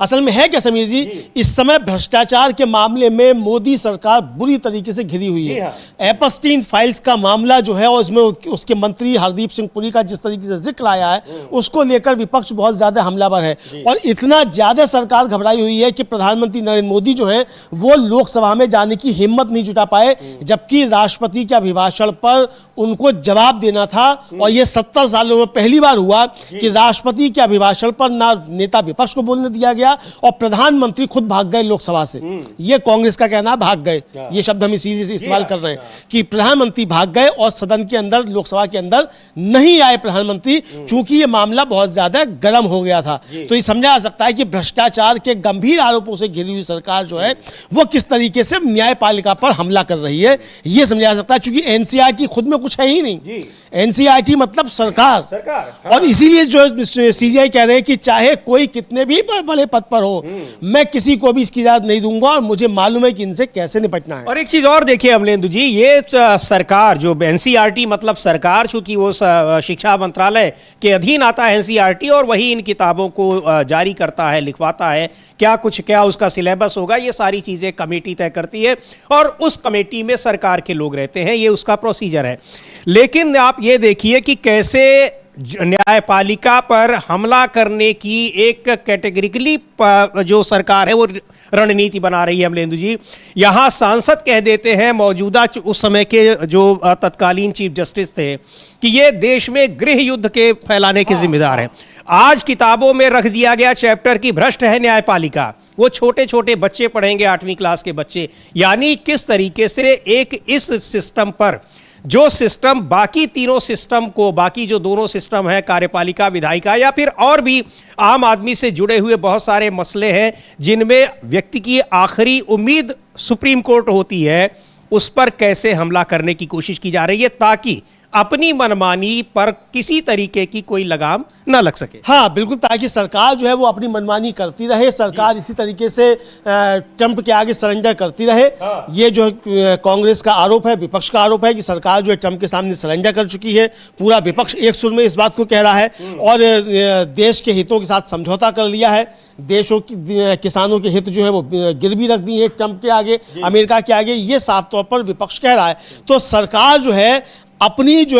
असल में है क्या समीर जी, इस समय भ्रष्टाचार के मामले में मोदी सरकार बुरी तरीके से घिरी हुई है। एपस्टीन फाइल्स का मामला जो है और इसमें उसके मंत्री हरदीप सिंह पुरी का जिस तरीके से जिक्र आया है, उसको लेकर विपक्ष बहुत ज्यादा हमलावर है और इतना ज्यादा सरकार घबराई हुई है कि प्रधानमंत्री नरेंद्र मोदी जो है वो लोकसभा में जाने की हिम्मत नहीं जुटा पाए, जबकि राष्ट्रपति के अभिभाषण पर उनको जवाब देना था। और ये 70 सालों में पहली बार हुआ कि राष्ट्रपति के अभिभाषण पर ना नेता विपक्ष को बोलने दिया गया और प्रधानमंत्री खुद भाग गए लोकसभा से। ये कांग्रेस का कहना, भाग गए, ये शब्द हम इसीलिए से इस्तेमाल कर रहे हैं कि प्रधानमंत्री भाग गए और सदन के अंदर, लोकसभा के अंदर नहीं आए प्रधानमंत्री, चूंकि ये मामला बहुत ज्यादा गर्म हो गया था। तो ये समझा जा सकता है कि भ्रष्टाचार के गंभीर आरोपों से घिरी हुई सरकार जो है वो किस तरीके से न्यायपालिका पर हमला कर रही है, ये समझा जा सकता है। चूंकि एनसीईआरटी खुद में कुछ है ही नहीं, एनसीईआरटी मतलब सरकार, हाँ। और इसीलिए जो सीजीआई कह रहे हैं कि चाहे कोई कितने भी बड़े पद पर हो, मैं किसी को भी इसकी इजाजत नहीं दूंगा और मुझे मालूम है कि इनसे कैसे निपटना है। और एक चीज और देखिए अमलेंदु जी, ये सरकार जो एनसीईआरटी मतलब सरकार, चूंकि वो शिक्षा मंत्रालय के अधीन आता है एनसीईआरटी, और वही इन किताबों को जारी करता है, लिखवाता है, क्या उसका सिलेबस होगा, ये सारी चीजें कमेटी तय करती है और उस कमेटी में सरकार के लोग रहते हैं, ये उसका प्रोसीजर है। लेकिन आप ये देखिए कि कैसे न्यायपालिका पर हमला करने की एक कैटेगरिकली जो सरकार है वो रणनीति बना रही है अमलेंदु जी। यहाँ सांसद कह देते हैं, मौजूदा उस समय के जो तत्कालीन चीफ जस्टिस थे, कि ये देश में गृह युद्ध के फैलाने के जिम्मेदार हैं। आज किताबों में रख दिया गया चैप्टर की भ्रष्ट है न्यायपालिका, वो छोटे छोटे बच्चे पढ़ेंगे, 8वीं क्लास के बच्चे। यानी किस तरीके से एक इस सिस्टम पर, जो सिस्टम बाकी तीनों सिस्टम को, बाकी जो दोनों सिस्टम है, कार्यपालिका, विधायिका, या फिर और भी आम आदमी से जुड़े हुए बहुत सारे मसले हैं जिनमें व्यक्ति की आखिरी उम्मीद सुप्रीम कोर्ट होती है, उस पर कैसे हमला करने की कोशिश की जा रही है ताकि अपनी मनमानी पर किसी तरीके की कोई लगाम न लग सके। हाँ बिल्कुल, ताकि सरकार जो है वो अपनी मनमानी करती रहे, सरकार इसी तरीके से ट्रंप के आगे सरेंडर करती रहे। हाँ। ये जो कांग्रेस का आरोप है, विपक्ष का आरोप है कि सरकार जो है ट्रंप के सामने सरेंडर कर चुकी है। पूरा विपक्ष एक सुर में इस बात को कह रहा है और देश के हितों के साथ समझौता कर लिया है। देशों की किसानों के हित जो है वो गिरवी रख दी है ट्रंप के आगे, अमेरिका के आगे, ये साफ तौर पर विपक्ष कह रहा है। तो सरकार जो है अपनी जो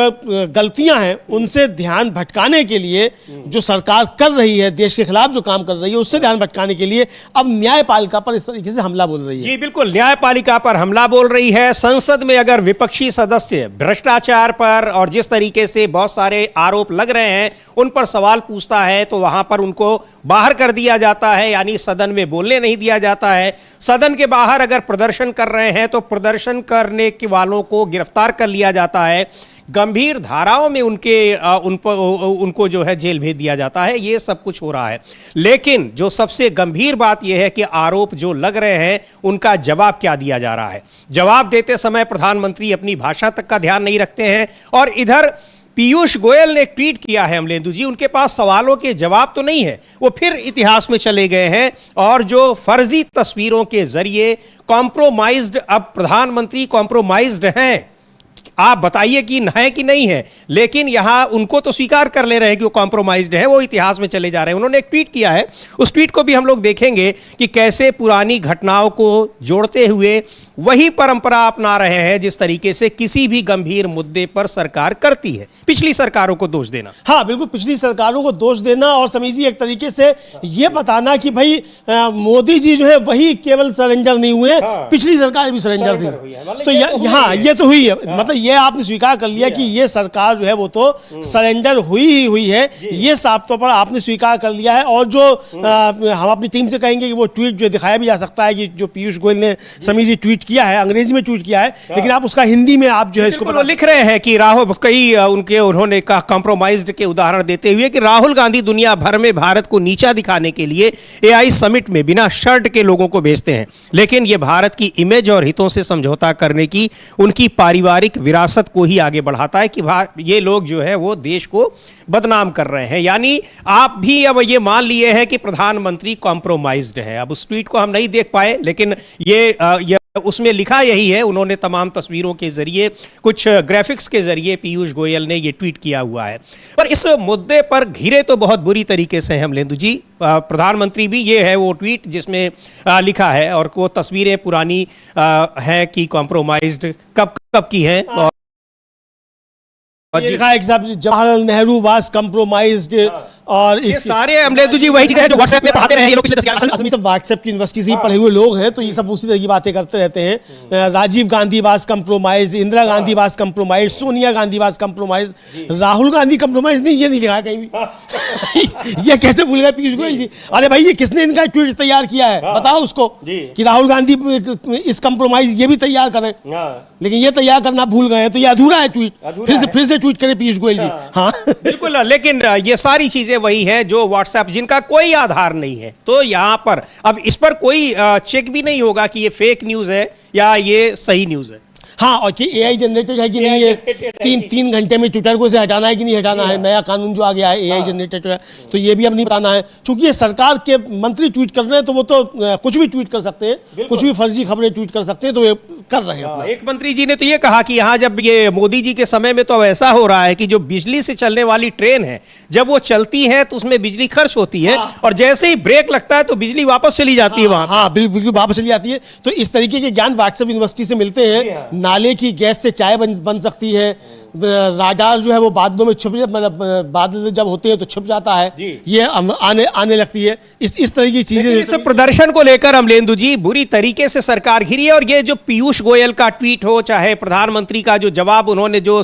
गलतियां हैं उनसे ध्यान भटकाने के लिए, जो सरकार कर रही है, देश के खिलाफ जो काम कर रही है, उससे ध्यान भटकाने के लिए अब न्यायपालिका पर इस तरीके से हमला बोल रही है। जी बिल्कुल, न्यायपालिका पर हमला बोल रही है। संसद में अगर विपक्षी सदस्य भ्रष्टाचार पर और जिस तरीके से बहुत सारे आरोप लग रहे हैं उन पर सवाल पूछता है तो वहां पर उनको बाहर कर दिया जाता है, यानी सदन में बोलने नहीं दिया जाता है। सदन के बाहर अगर प्रदर्शन कर रहे हैं तो प्रदर्शन करने के वालों को गिरफ्तार कर लिया जाता है, गंभीर धाराओं में उनको जो है जेल भेज दिया जाता है। ये सब कुछ हो रहा है, लेकिन जो सबसे गंभीर बात यह है कि आरोप जो लग रहे हैं उनका जवाब क्या दिया जा रहा है। जवाब देते समय प्रधानमंत्री अपनी भाषा तक का ध्यान नहीं रखते हैं। और इधर पीयूष गोयल ने एक ट्वीट किया है अमलेंदु जी, उनके पास सवालों के जवाब तो नहीं है, वो फिर इतिहास में चले गए हैं और जो फर्जी तस्वीरों के जरिए कॉम्प्रोमाइज्ड, अब प्रधानमंत्री कॉम्प्रोमाइज्ड हैं, आप बताइए कि है कि नहीं है, लेकिन यहां उनको तो स्वीकार कर ले रहे हैं कि वो कॉम्प्रोमाइज्ड है, वो इतिहास में चले जा रहे हैं। उन्होंने एक ट्वीट किया है, उस ट्वीट को भी हम लोग देखेंगे कि कैसे पुरानी घटनाओं को जोड़ते हुए वही परंपरा अपना रहे हैं जिस तरीके से किसी भी गंभीर मुद्दे पर सरकार करती है, पिछली सरकारों को दोष देना। हाँ बिल्कुल, पिछली सरकारों को दोष देना और समीर जी एक तरीके से ये बताना कि भाई मोदी जी जो है वही केवल सरेंडर नहीं हुए, पिछली सरकार भी सरेंडर थी। तो हाँ ये तो हुई है, मतलब ये आपने स्वीकार कर लिया कि ये सरकार जो है वो तो सरेंडर हुई ही हुई है, ये साफ तौर पर आपने स्वीकार कर लिया है। और जो हम अपनी टीम से कहेंगे कि वो ट्वीट जो दिखाया भी जा सकता है कि जो पीयूष गोयल ने समीर जी ट्वीट किया है, अंग्रेजी में ट्वीट किया है, लेकिन आप उसका हिंदी में आप जो है इसको लिख रहे हैं कि राहुल, कई उन्होंने कहा कॉम्प्रोमाइज्ड के उदाहरण देते हुए कि राहुल गांधी दुनिया भर में भारत को नीचा दिखाने के लिए एआई समिट में बिना शर्ट के लोगों को भेजते हैं, लेकिन ये भारत की इमेज और हितों से समझौता करने की उनकी पारिवारिक विरासत को ही आगे बढ़ाता है कि ये लोग जो है वो देश को बदनाम कर रहे हैं। यानी आप भी अब ये मान लिए हैं कि प्रधानमंत्री कॉम्प्रोमाइज्ड है। अब उस ट्वीट को हम नहीं देख पाए, लेकिन ये उसमें लिखा यही है। उन्होंने तमाम तस्वीरों के जरिए, कुछ ग्राफिक्स के जरिए पीयूष गोयल ने ये ट्वीट किया हुआ है। पर इस मुद्दे पर घिरे तो बहुत बुरी तरीके से हैं अमलेंदु जी। प्रधानमंत्री भी, ये है वो ट्वीट जिसमें लिखा है, और वो तस्वीरें पुरानी हैं कि कॉम्प्रोमाइज्ड कब कब की हैं। और लिखा है कि साहब जवाहरलाल नेहरू वाज कम्प्रोमाइज्ड, और ये सारे अमलेंदु जी वही चीजें हैं जो व्हाट्सएप में पढ़ाते रहे ये लोग पिछले 10 11 साल। सब व्हाट्सएप की यूनिवर्सिटी से ही पढ़े हुए लोग हैं, तो ये सब उसी तरह की बातें करते रहते हैं। Rajiv Gandhi was compromise, Indira Gandhi was compromise, Sonia Gandhi was compromise, Rahul Gandhi compromise नहीं, ये नहीं लिखा है कहीं भी। ये कैसे भूल गए पीयूष गोयल जी? अरे भाई, ये किसने इनका ट्वीट तैयार किया है? बताओ उसको कि राहुल गांधी इस कम्प्रोमाइज ये भी तैयार करें, लेकिन ये तैयार करना भूल गए हैं, तो ये अधूरा है ट्वीट। फिर से ट्वीट करें पीयूष गोयल जी। हाँ बिल्कुल, लेकिन ये सारी चीजें वही है जो व्हाट्सएप, जिनका कोई आधार नहीं है। तो यहां पर अब इस पर कोई चेक भी नहीं होगा कि ये फेक न्यूज है या ये सही न्यूज है। हाँ, और कि एआई जनरेटेड है कि नहीं है, तीन घंटे में ट्विटर को से हटाना है कि नहीं हटाना है। नया कानून जो आ गया है एआई जनरेटेड है, तो ये भी अब नहीं बताना है। चूंकि ये सरकार के मंत्री ट्वीट कर रहे हैं, तो वो तो कुछ भी ट्वीट कर सकते हैं, कुछ भी फर्जी खबरें ट्वीट कर सकते हैं, तो ये कर रहे हैं। एक मंत्री जी ने तो ये कहा कि यहाँ जब ये मोदी जी के समय में तो अब ऐसा हो रहा है कि जो बिजली से चलने वाली ट्रेन है, जब वो चलती है तो उसमें बिजली खर्च होती है, और जैसे ही ब्रेक लगता है तो बिजली वापस चली जाती है वहां। हाँ, बिल्कुल वापस चली जाती है। तो इस तरीके के ज्ञान व्हाट्सएप यूनिवर्सिटी से मिलते हैं। नाले की गैस से चाय बन सकती है, राडार जो है वो बादलों में छिप, मतलब बादल जब होते हैं तो छिप जाता है, ये आने लगती है। इस तरह की चीजें। इस प्रदर्शन को लेकर अमलेंदु जी बुरी तरीके से सरकार घिरी है, और ये जो पीयूष गोयल का ट्वीट हो, चाहे प्रधानमंत्री का जो जवाब उन्होंने जो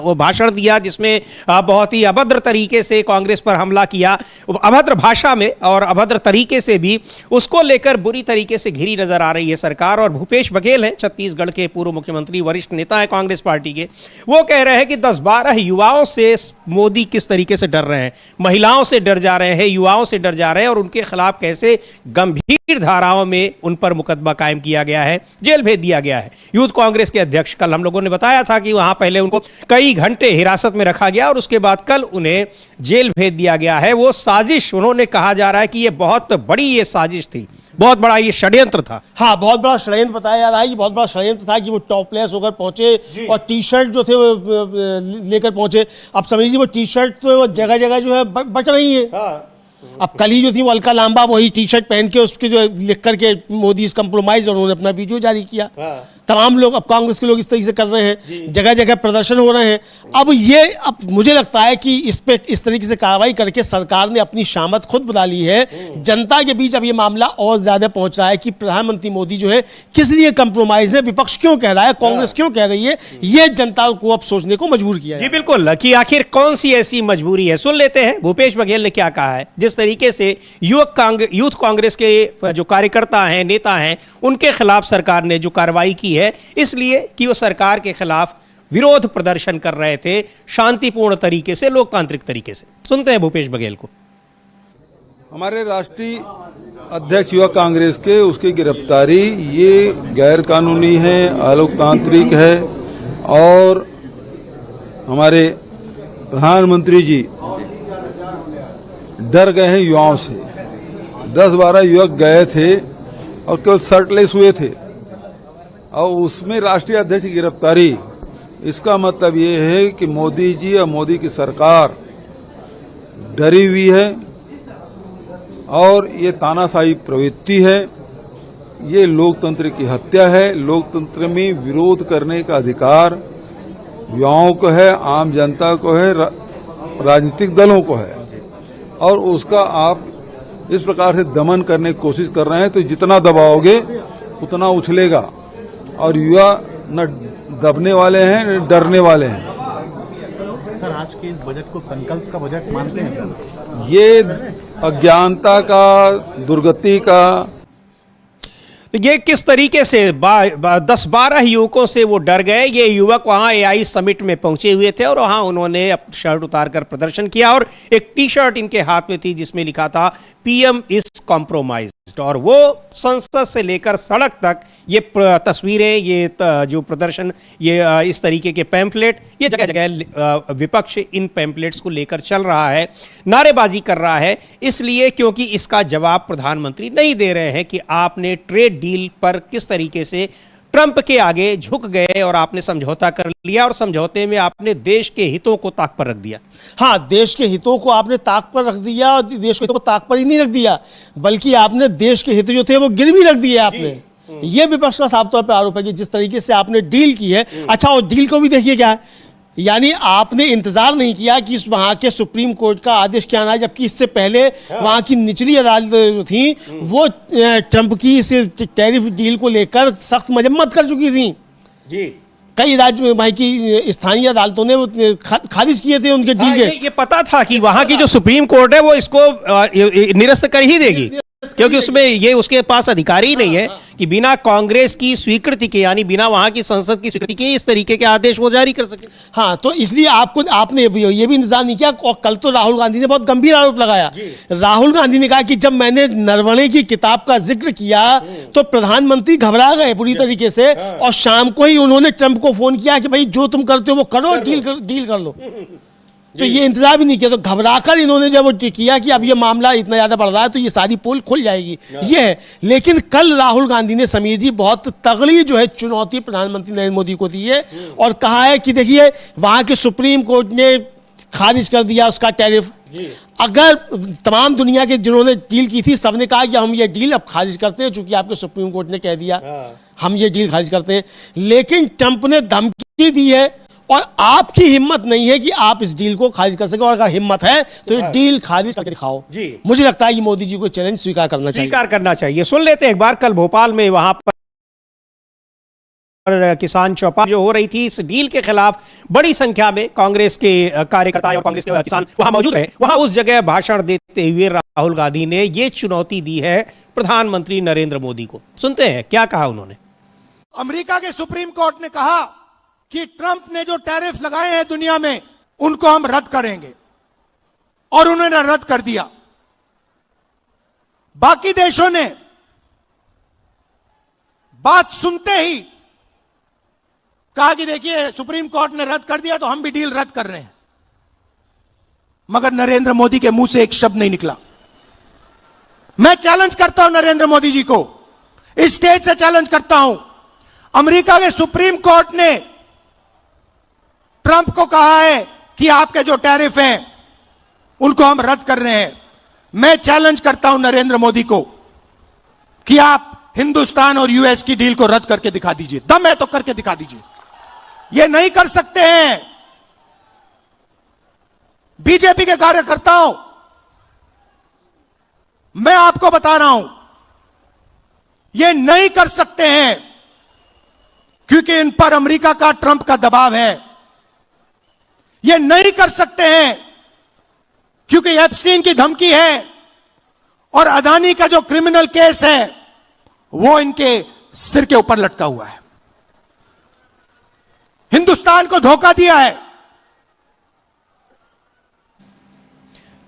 वो भाषण दिया जिसमें बहुत ही अभद्र तरीके से कांग्रेस पर हमला किया, अभद्र भाषा में और अभद्र तरीके से भी, उसको लेकर बुरी तरीके से घिरी नजर आ रही है सरकार। और भूपेश बघेल हैं, छत्तीसगढ़ के पूर्व मुख्यमंत्री, वरिष्ठ नेता है कांग्रेस पार्टी के, वो कह रहे हैं कि 10-12 युवाओं से मोदी किस तरीके से डर रहे हैं, महिलाओं से डर जा रहे हैं, युवाओं से डर जा रहे हैं, और उनके खिलाफ कैसे गंभीर धाराओं में उन पर मुकदमा कायम किया गया है, जेल भेज दिया गया है। यूथ कांग्रेस के अध्यक्ष, कल हम लोगों ने बताया था कि वहां पहले उनको कई घंटे हिरासत में रखा गया और उसके बाद कल उन्हें जेल भेज दिया गया है। वो साजिश, उन्होंने कहा जा रहा है कि ये बहुत बड़ी ये साजिश थी, बहुत बड़ा ये षड्यंत्र था। हाँ, बहुत बड़ा षड्यंत्र बताया जा रहा है कि बहुत बड़ा षड्यंत्र था कि वो टॉपलेस होकर पहुंचे और टी शर्ट जो थे वो लेकर पहुंचे। अब समझिए वो टी शर्ट तो जगह जगह जो है बच रही है। अब कल ही जो थी वो अलका लांबा वही टी शर्ट पहन के उसके जो लिख करके मोदी इज कम्प्रोमाइज, और उन्होंने अपना वीडियो जारी किया। तमाम लोग, अब कांग्रेस के लोग इस तरीके से कर रहे हैं, जगह जगह प्रदर्शन हो रहे हैं। अब मुझे लगता है कि इस पे इस तरीके से कार्रवाई करके सरकार ने अपनी शामत खुद बना ली है। जनता के बीच अब ये मामला और ज्यादा पहुंच रहा है कि प्रधानमंत्री मोदी जो है किस लिए कंप्रोमाइज है, विपक्ष क्यों कह रहा है, कांग्रेस क्यों कह रही है, ये जनता को अब सोचने को मजबूर किया है। जी बिल्कुल, कि आखिर कौन सी ऐसी मजबूरी है। सुन लेते हैं भूपेश बघेल ने क्या कहा है। जिस तरीके से यूथ कांग्रेस के जो कार्यकर्ता हैं, नेता हैं, उनके खिलाफ सरकार ने जो कार्रवाई की है, इसलिए कि वो सरकार के खिलाफ विरोध प्रदर्शन कर रहे थे शांतिपूर्ण तरीके से, लोकतांत्रिक तरीके से। सुनते हैं भूपेश बघेल को। हमारे राष्ट्रीय अध्यक्ष युवा कांग्रेस के, उसकी गिरफ्तारी ये गैर कानूनी है, अलोकतांत्रिक है, और हमारे प्रधानमंत्री जी डर गए हैं युवाओं से। 10-12 युवक गए थे और केवल शर्टलेस हुए थे, और उसमें राष्ट्रीय अध्यक्ष की गिरफ्तारी, इसका मतलब ये है कि मोदी जी और मोदी की सरकार डरी हुई है, और ये तानाशाही प्रवृत्ति है, ये लोकतंत्र की हत्या है। लोकतंत्र में विरोध करने का अधिकार युवाओं को है, आम जनता को है, राजनीतिक दलों को है, और उसका आप इस प्रकार से दमन करने की कोशिश कर रहे हैं। तो जितना दबाओगे उतना उछलेगा, और युवा न दबने वाले हैं न डरने वाले हैं। सर, आज के इस बजट को संकल्प का बजट मानते हैं सर? ये अज्ञानता का, दुर्गति का। ये किस तरीके से 10-12 युवकों से वो डर गए। ये युवक वहां एआई समिट में पहुंचे हुए थे और वहां उन्होंने शर्ट उतारकर प्रदर्शन किया, और एक टी शर्ट इनके हाथ में थी जिसमें लिखा था पीएम इज कॉम्प्रोमाइज्ड, और वो संसद से लेकर सड़क तक ये तस्वीरें, ये जो प्रदर्शन, ये इस तरीके के पैम्फलेट, ये जगह जगह विपक्ष इन पैम्फलेट्स को लेकर चल रहा है, नारेबाजी कर रहा है, इसलिए क्योंकि इसका जवाब प्रधानमंत्री नहीं दे रहे हैं कि आपने ट्रेड डील पर किस तरीके से ट्रंप के आगे झुक गए और आपने समझौता कर लिया और समझौते में आपने देश के हितों को ताक पर रख दिया। हाँ, देश के हितों को आपने ताक पर रख दिया और देश के हितों को ताक पर ही नहीं रख दिया बल्कि आपने देश के हित जो थे वो गिरवी रख दिए आपने। ये विपक्ष का साफ तौर पर आरोप है कि जिस तरीके से आपने डील की है। अच्छा, और डील को भी देखिए क्या है, यानी आपने इंतजार नहीं किया कि वहां के सुप्रीम कोर्ट का आदेश क्या आना है, जबकि इससे पहले वहां की निचली अदालत थी वो ट्रंप की इस टैरिफ डील को लेकर सख्त मजम्मत कर चुकी थी जी। कई राज्य वहां की स्थानीय अदालतों ने खारिज किए थे उनके डील के। ये पता था कि वहां की जो सुप्रीम कोर्ट है वो इसको निरस्त कर ही देगी, क्योंकि उसमें ये उसके पास अधिकार ही नहीं है कि बिना कांग्रेस की स्वीकृति के, यानी बिना वहां की संसद की स्वीकृति के इस तरीके के आदेश वो जारी कर सके। हाँ, तो इसलिए आपने ये भी इंतजार नहीं किया। और कल तो राहुल गांधी ने बहुत गंभीर आरोप लगाया। राहुल गांधी ने कहा कि जब मैंने नरवणे की किताब का जिक्र किया तो प्रधानमंत्री घबरा गए पूरी तरीके से और शाम को ही उन्होंने ट्रंप को फोन किया कि भाई जो तुम करते हो वो करो, डील कर लो। तो ये इंतजार भी नहीं किया, तो घबराकर इन्होंने जब किया कि अब ये मामला इतना ज्यादा बढ़ रहा है तो ये सारी पोल खुल जाएगी, ये है। लेकिन कल राहुल गांधी ने, समीर जी, बहुत तगड़ी जो है चुनौती प्रधानमंत्री नरेंद्र मोदी को दी है और कहा है कि देखिए वहां के सुप्रीम कोर्ट ने खारिज कर दिया उसका टैरिफ। अगर तमाम दुनिया के जिन्होंने डील की थी सबने कहा कि हम ये डील अब खारिज करते हैं, चूंकि आपके सुप्रीम कोर्ट ने कह दिया हम ये डील खारिज करते हैं। लेकिन ट्रंप ने धमकी दी है और आपकी हिम्मत नहीं है कि आप इस डील को खारिज कर सके, और अगर हिम्मत है तो ये डील खारिज करके दिखाओ जी। मुझे लगता है कि मोदी जी को चैलेंज स्वीकार करना चाहिए। सुन लेते हैं एक बार। कल भोपाल में वहां पर किसान चौपाल जो हो रही थी, इस डील के खिलाफ बड़ी संख्या में कांग्रेस के कार्यकर्ता और कांग्रेस के किसान वहां मौजूद रहे। वहां उस जगह भाषण देते हुए राहुल गांधी ने यह चुनौती दी है प्रधानमंत्री नरेंद्र मोदी को। सुनते हैं क्या कहा उन्होंने। अमेरिका के सुप्रीम कोर्ट ने कहा कि ट्रंप ने जो टैरिफ लगाए हैं दुनिया में उनको हम रद्द करेंगे, और उन्होंने रद्द कर दिया। बाकी देशों ने बात सुनते ही कहा कि देखिए सुप्रीम कोर्ट ने रद्द कर दिया तो हम भी डील रद्द कर रहे हैं, मगर नरेंद्र मोदी के मुंह से एक शब्द नहीं निकला। मैं चैलेंज करता हूं नरेंद्र मोदी जी को, इस स्टेज से चैलेंज करता हूं। अमेरिका के सुप्रीम कोर्ट ने ट्रंप को कहा है कि आपके जो टैरिफ हैं उनको हम रद्द कर रहे हैं। मैं चैलेंज करता हूं नरेंद्र मोदी को कि आप हिंदुस्तान और यूएस की डील को रद्द करके दिखा दीजिए। दम है तो करके दिखा दीजिए। ये नहीं कर सकते हैं। बीजेपी के कार्यकर्ताओं, मैं आपको बता रहा हूं, ये नहीं कर सकते हैं क्योंकि इन पर अमेरिका का, ट्रंप का दबाव है। ये नहीं कर सकते हैं क्योंकि एप्स्टीन की धमकी है और अदानी का जो क्रिमिनल केस है वो इनके सिर के ऊपर लटका हुआ है। हिंदुस्तान को धोखा दिया है।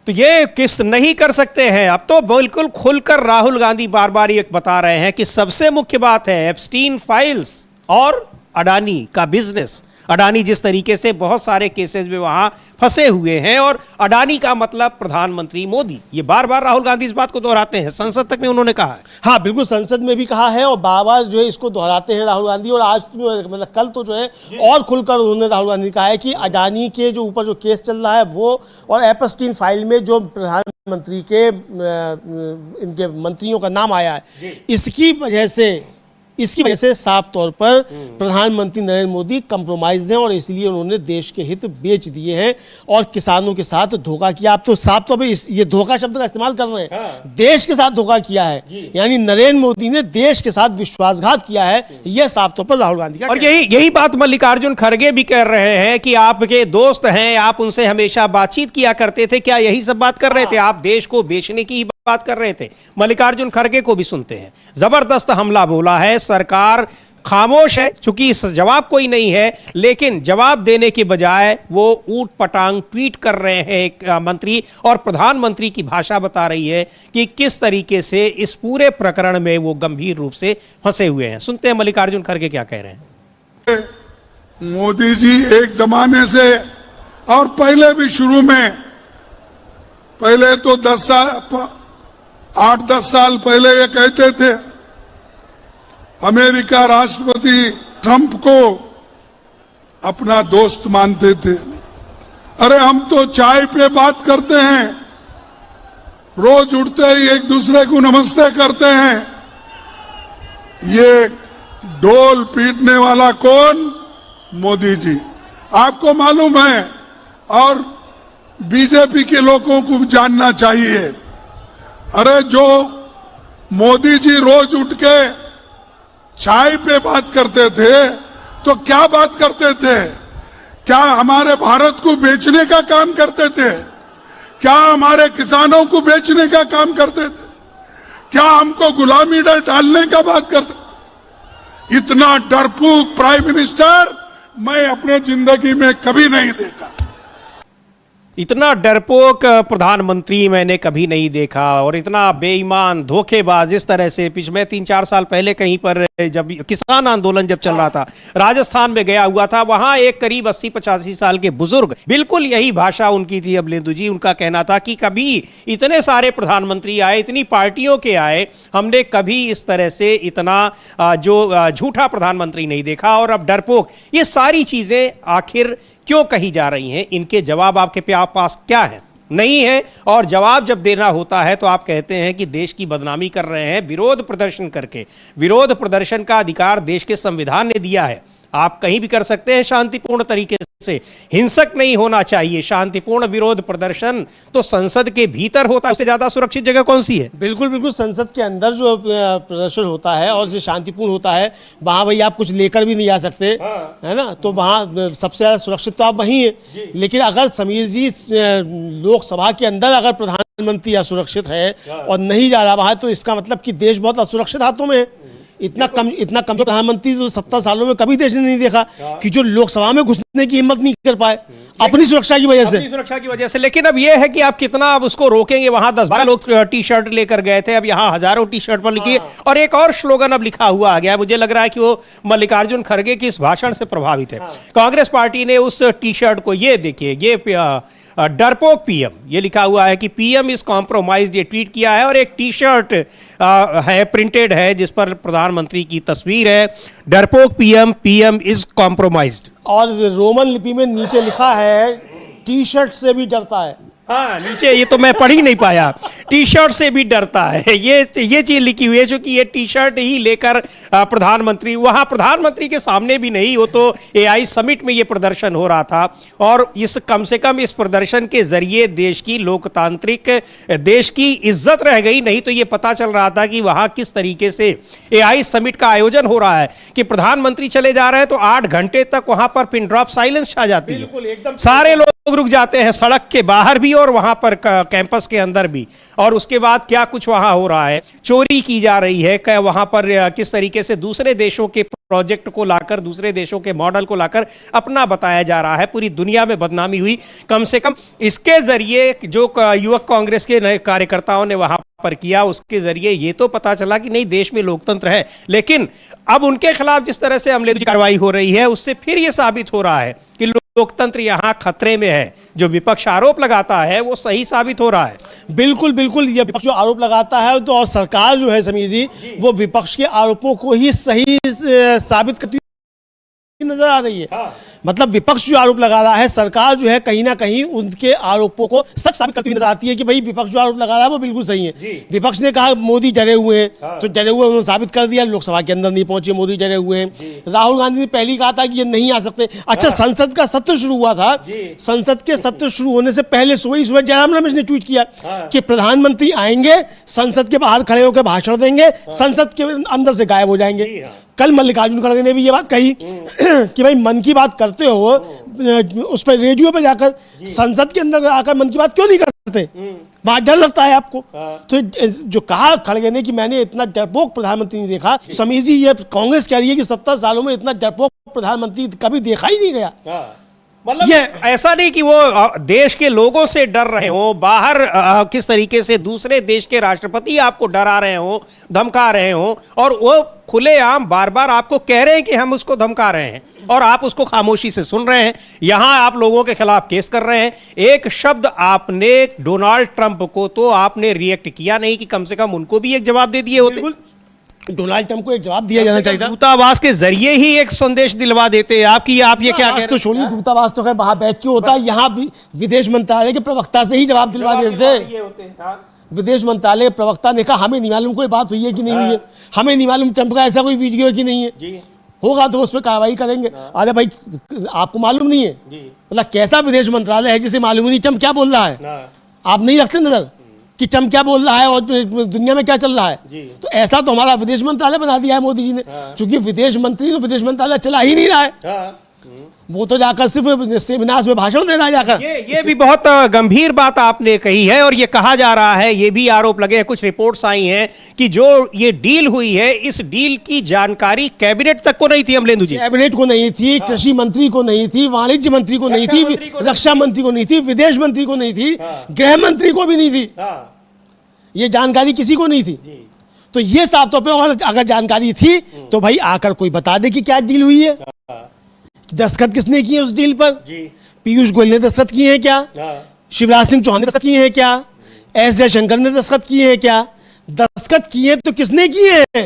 तो ये किस नहीं कर सकते हैं। अब तो बिल्कुल खुलकर राहुल गांधी बार बार ये बता रहे हैं कि सबसे मुख्य बात है एप्स्टीन फाइल्स और अडानी का बिजनेस। अडानी जिस तरीके से बहुत सारे केसेस में वहां फंसे हुए हैं, और अडानी का मतलब प्रधानमंत्री मोदी। ये बार बार राहुल गांधी इस बात को दोहराते हैं, संसद तक में उन्होंने कहा है। हाँ, बिल्कुल, संसद में भी कहा है और बार बार जो है इसको दोहराते हैं राहुल गांधी। और आज मतलब कल तो जो है और खुलकर उन्होंने राहुल गांधी ने कहा है कि अडानी के जो ऊपर जो केस चल रहा है वो, और एप्स्टीन फाइल में जो प्रधानमंत्री के इनके मंत्रियों का नाम आया है, इसकी वजह से साफ तौर पर प्रधानमंत्री नरेंद्र मोदी कंप्रोमाइज हैं और इसलिए उन्होंने देश के हित बेच दिए हैं और किसानों के साथ धोखा किया। आप तो साफ तौर पर ये धोखा शब्द का इस्तेमाल कर रहे हैं। देश के साथ धोखा किया है, यानी नरेंद्र मोदी ने देश के साथ विश्वासघात किया है। यह साफ तौर पर राहुल गांधी का, और यही बात मल्लिकार्जुन खड़गे भी कह रहे हैं कि आपके दोस्त हैं, आप उनसे हमेशा बातचीत किया करते थे, क्या यही सब बात कर रहे थे? आप देश को बेचने की बात कर रहे थे। मल्लिकार्जुन खड़गे को भी सुनते हैं। जबरदस्त हमला बोला है, सरकार खामोश है चूंकि इस जवाब कोई नहीं है, लेकिन जवाब देने के बजाय वो ऊट पटांग ट्वीट कर रहे हैं एक मंत्री, और प्रधानमंत्री की भाषा बता रही है कि किस तरीके से इस पूरे प्रकरण में वो गंभीर रूप से फंसे हुए हैं। सुनते हैं मल्लिकार्जुन खड़गे क्या कह रहे हैं। मोदी जी एक जमाने से, और पहले भी शुरू में, पहले तो 8-10 साल पहले ये कहते थे अमेरिका राष्ट्रपति ट्रंप को अपना दोस्त मानते थे। अरे हम तो चाय पे बात करते हैं, रोज उठते ही एक दूसरे को नमस्ते करते हैं। ये ढोल पीटने वाला कौन? मोदी जी। आपको मालूम है, और बीजेपी के लोगों को जानना चाहिए। अरे जो मोदी जी रोज उठ के चाय पे बात करते थे, तो क्या बात करते थे? क्या हमारे भारत को बेचने का काम करते थे? क्या हमारे किसानों को बेचने का काम करते थे? क्या हमको गुलामी डालने का बात करते थे? इतना डरपोक प्राइम मिनिस्टर मैं अपने जिंदगी में कभी नहीं देखा। इतना डरपोक प्रधानमंत्री मैंने कभी नहीं देखा, और इतना बेईमान धोखेबाज। इस तरह से पिछले 3-4 साल पहले कहीं पर जब किसान आंदोलन जब चल रहा था, राजस्थान में गया हुआ था, वहां एक करीब 80-85 साल के बुजुर्ग, बिल्कुल यही भाषा उनकी थी अमलेंदु जी। उनका कहना था कि कभी इतने सारे प्रधानमंत्री आए, इतनी पार्टियों के आए, हमने कभी इस तरह से इतना जो झूठा प्रधानमंत्री नहीं देखा। और अब डरपोक, ये सारी चीजें आखिर क्यों कही जा रही हैं? इनके जवाब आपके पास क्या है? नहीं है। और जवाब जब देना होता है तो आप कहते हैं कि देश की बदनामी कर रहे हैं विरोध प्रदर्शन करके। विरोध प्रदर्शन का अधिकार देश के संविधान ने दिया है। आप कहीं भी कर सकते हैं शांतिपूर्ण तरीके से, हिंसक नहीं होना चाहिए। शांतिपूर्ण विरोध प्रदर्शन तो संसद के भीतर होता है। उससे ज्यादा सुरक्षित जगह कौन सी है? बिल्कुल बिल्कुल, संसद के अंदर जो प्रदर्शन होता है और जो शांतिपूर्ण होता है, वहां भाई आप कुछ लेकर भी नहीं जा सकते, है ना? तो वहां सबसे ज्यादा सुरक्षित तो आप वहीं है। लेकिन अगर समीर जी लोकसभा के अंदर अगर प्रधानमंत्री असुरक्षित है और नहीं जा रहा वहां, तो इसका मतलब कि देश बहुत असुरक्षित हाथों में है। इतना कम प्रधानमंत्री तो 70 सालों में कभी देश ने नहीं देखा कि जो लोकसभा में घुसने की हिम्मत नहीं कर पाए अपनी सुरक्षा की वजह से। लेकिन अब यह है कि आप कितना अब उसको रोकेंगे? वहां 10-12 लोग टी शर्ट लेकर गए थे, अब यहाँ हजारों टी शर्ट पर लिखिए। और एक और स्लोगन अब लिखा हुआ आ गया। मुझे लग रहा है कि वो मल्लिकार्जुन खड़गे की इस भाषण से प्रभावित है। कांग्रेस पार्टी ने उस टी शर्ट को, ये देखिए, ये डरपोक पीएम, ये लिखा हुआ है कि पीएम इज कॉम्प्रोमाइज्ड, ये ट्वीट किया है। और एक टी शर्ट है, प्रिंटेड है, जिस पर प्रधानमंत्री की तस्वीर है। डरपोक पीएम, पीएम इज कॉम्प्रोमाइज्ड। और रोमन लिपि में नीचे लिखा है टी शर्ट से भी डरता है। हाँ, नीचे ये तो मैं पढ़ ही नहीं पाया। टी शर्ट से भी डरता है, ये चीज लिखी हुई है। क्योंकि ये टी शर्ट ही लेकर प्रधानमंत्री, वहां प्रधानमंत्री के सामने भी नहीं, वो तो एआई समिट में ये प्रदर्शन हो रहा था। और इस कम से कम इस प्रदर्शन के जरिए देश की लोकतांत्रिक, देश की इज्जत रह गई। नहीं तो ये पता चल रहा था कि वहां किस तरीके से एआई समिट का आयोजन हो रहा है कि प्रधानमंत्री चले जा रहे हैं तो 8 घंटे तक वहां पर पिन ड्रॉप साइलेंस छा जाती है। सारे लोग रुक जाते हैं, सड़क के बाहर भी और वहां पर कैंपस के अंदर भी। और उसके बाद क्या कुछ वहां हो रहा है, चोरी की जा रही है, क्या वहां पर किस तरीके से दूसरे देशों के प्रोजेक्ट को लाकर, दूसरे देशों के मॉडल को लाकर अपना बताया जा रहा है। पूरी दुनिया में बदनामी हुई। कम से कम इसके जरिए जो युवक कांग्रेस के नए कार्यकर्ताओं ने वहां पर किया, उसके जरिए ये तो पता चला कि नहीं, देश में लोकतंत्र है। लेकिन अब उनके खिलाफ जिस तरह से अमलेदु की कार्रवाई हो रही है, उससे फिर यह साबित हो रहा है कि लोकतंत्र यहां खतरे में है। जो विपक्ष आरोप लगाता है वो सही साबित हो रहा है। बिल्कुल बिल्कुल, ये विपक्ष जो आरोप लगाता है तो, और सरकार जो है समीर जी, वो विपक्ष के आरोपों को ही सही साबित करती नजर आ रही है। मतलब विपक्ष जो आरोप लगा रहा है, सरकार जो है कहीं ना कहीं उनके आरोपों को सच साबित करती नजर आती है कि भाई विपक्ष जो आरोप लगा रहा है वो बिल्कुल सही है। विपक्ष ने कहा मोदी डरे हुए हैं, तो डरे हुए उन्होंने साबित कर दिया, लोकसभा के अंदर नहीं पहुंचे, मोदी डरे हुए हैं। राहुल गांधी ने पहले कहा था कि ये नहीं आ सकते। अच्छा, संसद का सत्र शुरू हुआ था, संसद के सत्र शुरू होने से पहले सुबह जयराम रमेश ने ट्वीट किया कि प्रधानमंत्री आएंगे, संसद के बाहर खड़े होकर भाषण देंगे, संसद के अंदर से गायब हो जाएंगे। कल मल्लिकार्जुन खड़गे ने भी ये बात कही कि भाई मन की बात करते हो, उस पर रेडियो पे जाकर संसद के अंदर आकर मन की बात क्यों नहीं करते? वहां डर लगता है आपको। तो जो कहा खड़गे ने कि मैंने इतना डरपोक प्रधानमंत्री नहीं देखा, समीर जी ये कांग्रेस कह रही है कि 70 सालों में इतना डरपोक प्रधानमंत्री कभी देखा ही नहीं गया। मतलब ये ऐसा नहीं कि वो देश के लोगों से डर रहे हो, बाहर किस तरीके से दूसरे देश के राष्ट्रपति आपको डरा रहे हो, धमका रहे हो, और वो खुलेआम बार बार आपको कह रहे हैं कि हम उसको धमका रहे हैं और आप उसको खामोशी से सुन रहे हैं। यहां आप लोगों के खिलाफ केस कर रहे हैं। एक शब्द आपने डोनाल्ड ट्रंप को तो आपने रिएक्ट किया नहीं कि कम से कम उनको भी एक जवाब दे दिए होते। डोनाल्ड ट्रंप को एक जवाब दिया जाना चाहिए था। दूतावास के जरिए ही एक संदेश दिलवा देते। आप ये क्या कह रहे हैं? तो छोड़िए, दूतावास तो खैर वहां बैठ के होता है, यहाँ विदेश मंत्रालय के प्रवक्ता से ही जवाब दिलवा देते। विदेश मंत्रालय के प्रवक्ता ने कहा हमें नहीं मालूम कोई बात हुई है कि नहीं हुई है, हमें नहीं मालूम ट्रंप का ऐसा कोई वीडियो है कि नहीं है, होगा तो उस पर कार्रवाई करेंगे। अरे भाई आपको मालूम नहीं है, मतलब कैसा विदेश मंत्रालय है जिसे मालूम नहीं ट्रंप क्या बोल रहा है? आप नहीं रखते नजर कि ट्रंप क्या बोल रहा है और दुनिया में क्या चल रहा है? तो ऐसा तो हमारा विदेश मंत्रालय बना दिया है मोदी जी ने, क्योंकि विदेश मंत्री तो विदेश मंत्रालय चला ही नहीं रहा है, वो तो जाकर सिर्फ सेमिनार्स में भाषण दे रहा है जाकर। ये भी बहुत गंभीर बात आपने कही है, और ये कहा जा रहा है, ये भी आरोप लगे हैं, कुछ रिपोर्ट्स आई हैं कि जो ये डील हुई है, इस डील की जानकारी कैबिनेट तक को नहीं थी। अमलेंदु जी, कैबिनेट को नहीं थी, कृषि मंत्री को नहीं थी, वाणिज्य मंत्री को नहीं थी, रक्षा मंत्री को नहीं थी, विदेश मंत्री को नहीं थी, गृह मंत्री को भी नहीं थी, ये जानकारी किसी को नहीं थी। तो ये साफ तौर पे अगर जानकारी थी तो भाई आकर कोई बता दे कि क्या डील हुई है, दस्तखत किसने किए उस डील पर? पीयूष गोयल ने दस्तखत किए हैं क्या? शिवराज सिंह चौहान ने दस्तखत किए हैं क्या? एस जयशंकर ने दस्तखत किए हैं क्या? दस्तखत किए तो किसने किए हैं?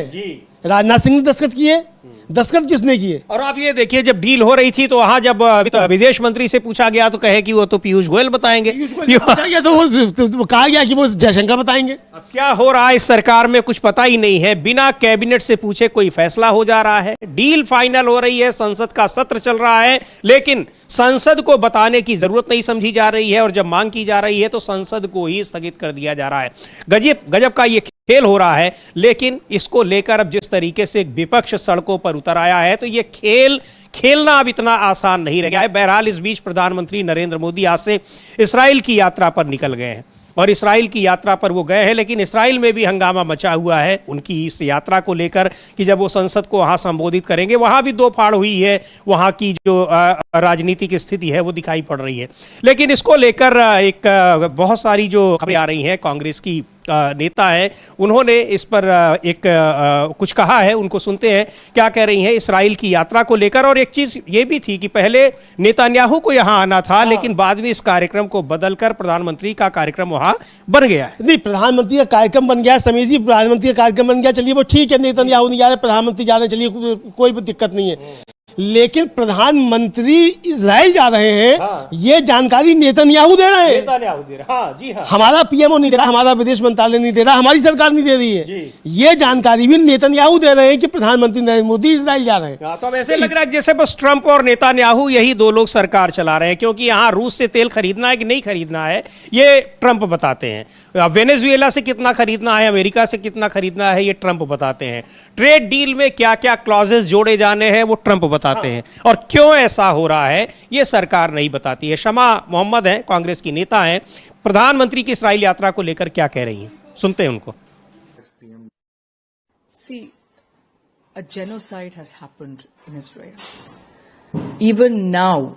राजनाथ सिंह ने दस्तखत किए, दस्तखत किसने किए? और आप ये देखिए, जब डील हो रही थी तो वहां जब विदेश मंत्री से पूछा गया तो कहे कि वो तो पीयूष गोयल बताएंगे, तो कहा गया कि वो जयशंकर बताएंगे। अब क्या हो रहा है इस सरकार में कुछ पता ही नहीं है, बिना कैबिनेट से पूछे कोई फैसला हो जा रहा है, डील फाइनल हो रही है, संसद का सत्र चल रहा है, लेकिन संसद को बताने की जरूरत नहीं समझी जा रही है, और जब मांग की जा rही है तो संसद को ही स्थगित कर दिया जा रहा है। गजब का ये खेल हो रहा है। लेकिन इसको लेकर अब जिस तरीके से विपक्ष सड़कों पर उतर आया है, तो ये खेलना अब इतना आसान नहीं रह गया है। बहरहाल इस बीच प्रधानमंत्री नरेंद्र मोदी आज से इस्राइल की यात्रा पर निकल गए हैं, और इस्राइल की यात्रा पर वो गए हैं, लेकिन इस्राइल में भी हंगामा मचा हुआ है उनकी इस यात्रा को लेकर कि जब वो संसद को वहां संबोधित करेंगे, वहां भी दो फाड़ हुई है, वहां की जो राजनीतिक स्थिति है वो दिखाई पड़ रही है। लेकिन इसको लेकर एक बहुत सारी जो खबरें आ रही हैं, कांग्रेस की नेता है, उन्होंने इस पर एक कुछ कहा है, उनको सुनते हैं क्या कह रही हैं इस्राइल की यात्रा को लेकर। और एक चीज ये भी थी कि पहले नेतन्याहू को यहां आना था, लेकिन बाद में इस कार्यक्रम को बदलकर प्रधानमंत्री का कार्यक्रम वहां बन गया है। नहीं, प्रधानमंत्री का कार्यक्रम बन गया, समीर जी, प्रधानमंत्री का कार्यक्रम बन गया, चलिए वो ठीक है, नेतन्याहू नहीं जा रहे, प्रधानमंत्री जा रहे, चलिए कोई भी दिक्कत नहीं है। लेकिन प्रधानमंत्री इजराइल जा रहे हैं, ये जानकारी नेतन्याहू दे रहे हैं, हाँ जी हाँ, हमारा पीएमओ नहीं दे रहा, हमारा विदेश मंत्रालय नहीं दे रहा, हमारी सरकार नहीं दे रही है, ये जानकारी भी नेतन्याहू दे रहे हैं कि प्रधानमंत्री नरेंद्र मोदी इजराइल जा रहे हैं। तो अब ऐसे लग रहा है जैसे बस ट्रंप और नेतन्याहू यही दो लोग सरकार चला रहे हैं, क्योंकि यहाँ रूस से तेल खरीदना है कि नहीं खरीदना है ये ट्रंप बताते हैं, वेनेजुएला से कितना खरीदना है, अमेरिका से कितना खरीदना है ये ट्रंप बताते हैं, ट्रेड डील में क्या क्या क्लॉजेस जोड़े जाने हैं वो ट्रंप बताते हैं, और क्यों ऐसा हो रहा है ये सरकार नहीं बताती है। शमा मोहम्मद हैं, कांग्रेस की नेता हैं, प्रधानमंत्री की इस्राइल यात्रा को लेकर क्या कह रही हैं, सुनते हैं उनको। See, a genocide has happened in Israel. Even now,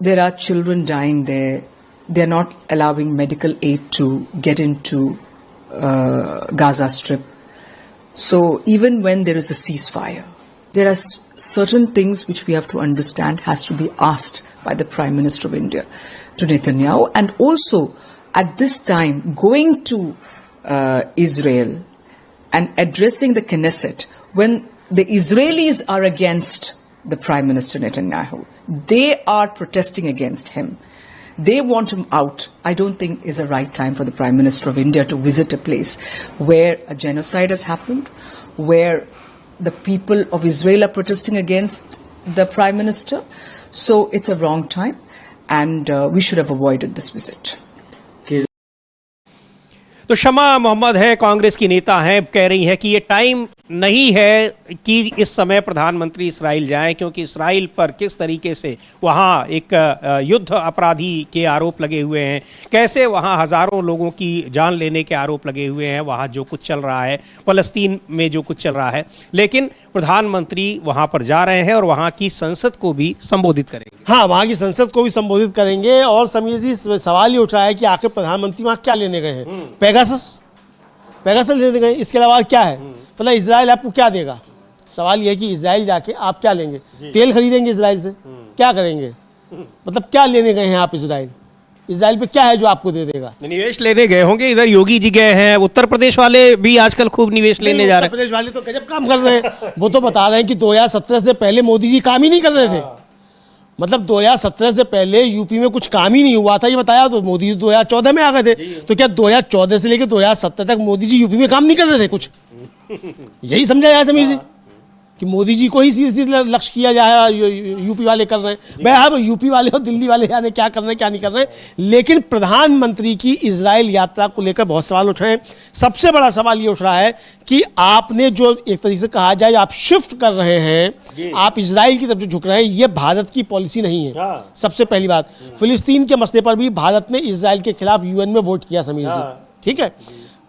there are children dying there. They are not allowing medical aid to get into Gaza Strip. So even when there is a ceasefire, there are certain things which we have to understand has to be asked by the Prime Minister of India to Netanyahu, and also at this time going to Israel and addressing the Knesset when the Israelis are against the Prime Minister Netanyahu. They are protesting against him. They want him out. I don't think is the right time for the Prime Minister of India to visit a place where a genocide has happened, where the people of Israel are protesting against the Prime Minister. So it's a wrong time, and we should have avoided this visit. तो शमा मोहम्मद है, कांग्रेस की नेता हैं, कह रही हैं कि ये टाइम नहीं है कि इस समय प्रधानमंत्री इस्राइल जाएं, क्योंकि इस्राइल पर किस तरीके से वहाँ एक युद्ध अपराधी के आरोप लगे हुए हैं, कैसे वहाँ हज़ारों लोगों की जान लेने के आरोप लगे हुए हैं, वहाँ जो कुछ चल रहा है, फ़लस्तीन में जो कुछ चल रहा है। लेकिन प्रधानमंत्री वहाँ पर जा रहे हैं और वहाँ की संसद को भी संबोधित करेंगे। हाँ, वहाँ की संसद को भी संबोधित करेंगे। और समीर जी, सवाल ये उठ रहा है कि आखिर प्रधानमंत्री वहाँ क्या लेने गए हैं? पेगासस लेने गए, इसके अलावा क्या है? तो इजराइल आपको क्या देगा? सवाल यह है कि इजराइल जाके आप क्या लेंगे? तेल खरीदेंगे इजराइल से? क्या करेंगे? मतलब क्या लेने गए हैं आप इजराइल? इजराइल पे क्या है जो आपको दे देगा? निवेश लेने गए होंगे, इधर योगी जी गए हैं, उत्तर प्रदेश वाले भी आजकल खूब निवेश लेने जा रहे उत्तर प्रदेश वाले तो गजब काम कर रहे हैं। वो तो बता रहे हैं कि 2017 से पहले मोदी जी काम ही नहीं कर रहे थे। मतलब 2017 से पहले यूपी में कुछ काम ही नहीं हुआ था, ये बताया। तो मोदी जी 2014 में आ गए थे, तो क्या 2014 से लेकर 2017 तक मोदी जी यूपी में काम नहीं कर रहे थे कुछ? यही समझा जाए समीर जी कि मोदी जी को ही सीधे सीधे लक्ष्य किया जाए, यूपी वाले कर रहे हैं। भाई अब यूपी वाले और दिल्ली वाले यानी क्या कर रहे हैं क्या नहीं कर रहे हैं। लेकिन प्रधानमंत्री की इजराइल यात्रा को लेकर बहुत सवाल उठ रहे हैं। सबसे बड़ा सवाल ये उठ रहा है कि आपने जो एक तरीके से कहा जाए आप शिफ्ट कर रहे हैं, आप इजराइल की तरफ जो झुक रहे हैं, ये भारत की पॉलिसी नहीं है। सबसे पहली बात, फिलिस्तीन के मसले पर भी भारत ने इजराइल के खिलाफ यूएन में वोट किया समीर जी, ठीक है,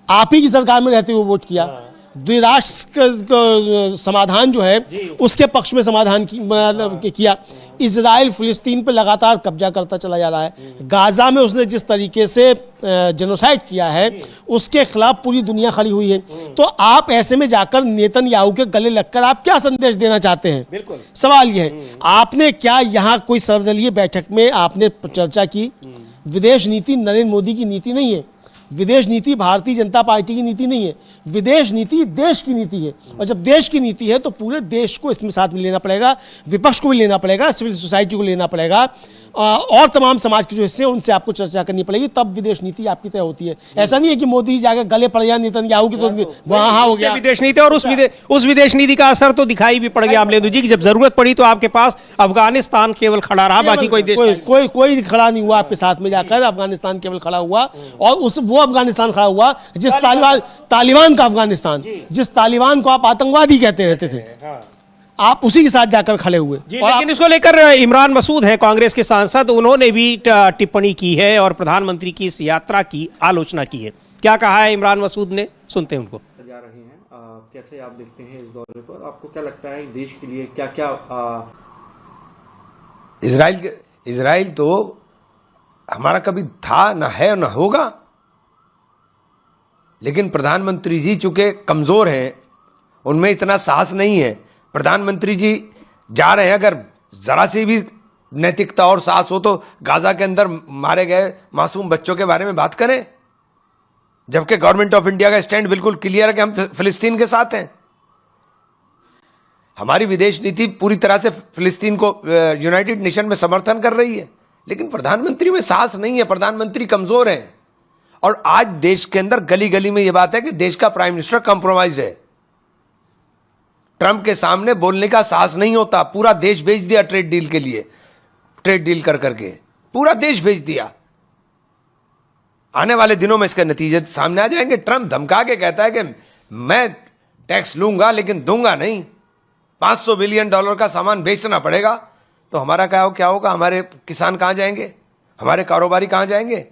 आप ही की सरकार में रहते हुए वोट किया। द्विराष्ट्र समाधान जो है उसके पक्ष में समाधान किया। इजराइल फिलिस्तीन पर लगातार कब्जा करता चला जा रहा है। गाजा में उसने जिस तरीके से जेनोसाइड किया है उसके खिलाफ पूरी दुनिया खड़ी हुई है। तो आप ऐसे में जाकर नेतन्याहू के गले लगकर आप क्या संदेश देना चाहते हैं? बिल्कुल सवाल यह है, आपने क्या यहाँ कोई सर्वदलीय बैठक में आपने चर्चा की? विदेश नीति नरेंद्र मोदी की नीति नहीं है, विदेश नीति भारतीय जनता पार्टी की नीति नहीं है, विदेश नीति देश की नीति है। और जब देश की नीति है तो पूरे देश को इसमें साथ में लेना पड़ेगा, विपक्ष को भी लेना पड़ेगा, सिविल सोसाइटी को लेना पड़ेगा, और तमाम समाज के जो हिस्से हैं उनसे आपको चर्चा करनी पड़ेगी, तब विदेश नीति आपकी तय होती है। ऐसा नहीं है कि मोदी जी जाकर गले पड़ जाए नेतन्याहू की तो वहाँ हो गया विदेश नीति। और उस विदेश नीति का असर तो दिखाई भी पड़ गया अमलेंदु जी की जब जरूरत पड़ी तो आपके पास अफगानिस्तान केवल खड़ा रहा, बाकी कोई देश कोई खड़ा नहीं हुआ आपके साथ में जाकर। अफगानिस्तान केवल खड़ा हुआ, और वो अफगानिस्तान खड़ा हुआ जिस तालिबान का अफगानिस्तान, जिस तालिबान को आप आतंकवादी कहते रहते थे, आप उसी के साथ जाकर खड़े हुए। लेकिन इसको लेकर इमरान मसूद है कांग्रेस के सांसद, उन्होंने भी टिप्पणी की है और प्रधानमंत्री की इस यात्रा की आलोचना की है। क्या कहा है इमरान मसूद ने, सुनते हैं उनको। जा रहे हैं, कैसे आप देखते हैं इस दौरे पर? आपको क्या लगता है देश के लिए क्या क्या इजराइल तो हमारा कभी था, ना है, ना होगा। लेकिन प्रधानमंत्री जी चूंकि कमजोर हैं, उनमें इतना साहस नहीं है। प्रधानमंत्री जी जा रहे हैं, अगर जरा सी भी नैतिकता और साहस हो तो गाजा के अंदर मारे गए मासूम बच्चों के बारे में बात करें, जबकि गवर्नमेंट ऑफ इंडिया का स्टैंड बिल्कुल क्लियर है कि हम फिलिस्तीन के साथ हैं। हमारी विदेश नीति पूरी तरह से फिलिस्तीन को यूनाइटेड नेशन में समर्थन कर रही है, लेकिन प्रधानमंत्री में साहस नहीं है, प्रधानमंत्री कमजोर है। और आज देश के अंदर गली गली में यह बात है कि देश का प्राइम मिनिस्टर कॉम्प्रोमाइज है। ट्रंप के सामने बोलने का साहस नहीं होता। पूरा देश भेज दिया ट्रेड डील के लिए, ट्रेड डील कर करके पूरा देश भेज दिया। आने वाले दिनों में इसके नतीजे सामने आ जाएंगे। ट्रंप धमका के कहता है कि मैं टैक्स लूंगा लेकिन दूंगा नहीं, $500 बिलियन का सामान बेचना पड़ेगा। तो हमारा क्या होगा? हमारे किसान कहां जाएंगे? हमारे कारोबारी कहां जाएंगे?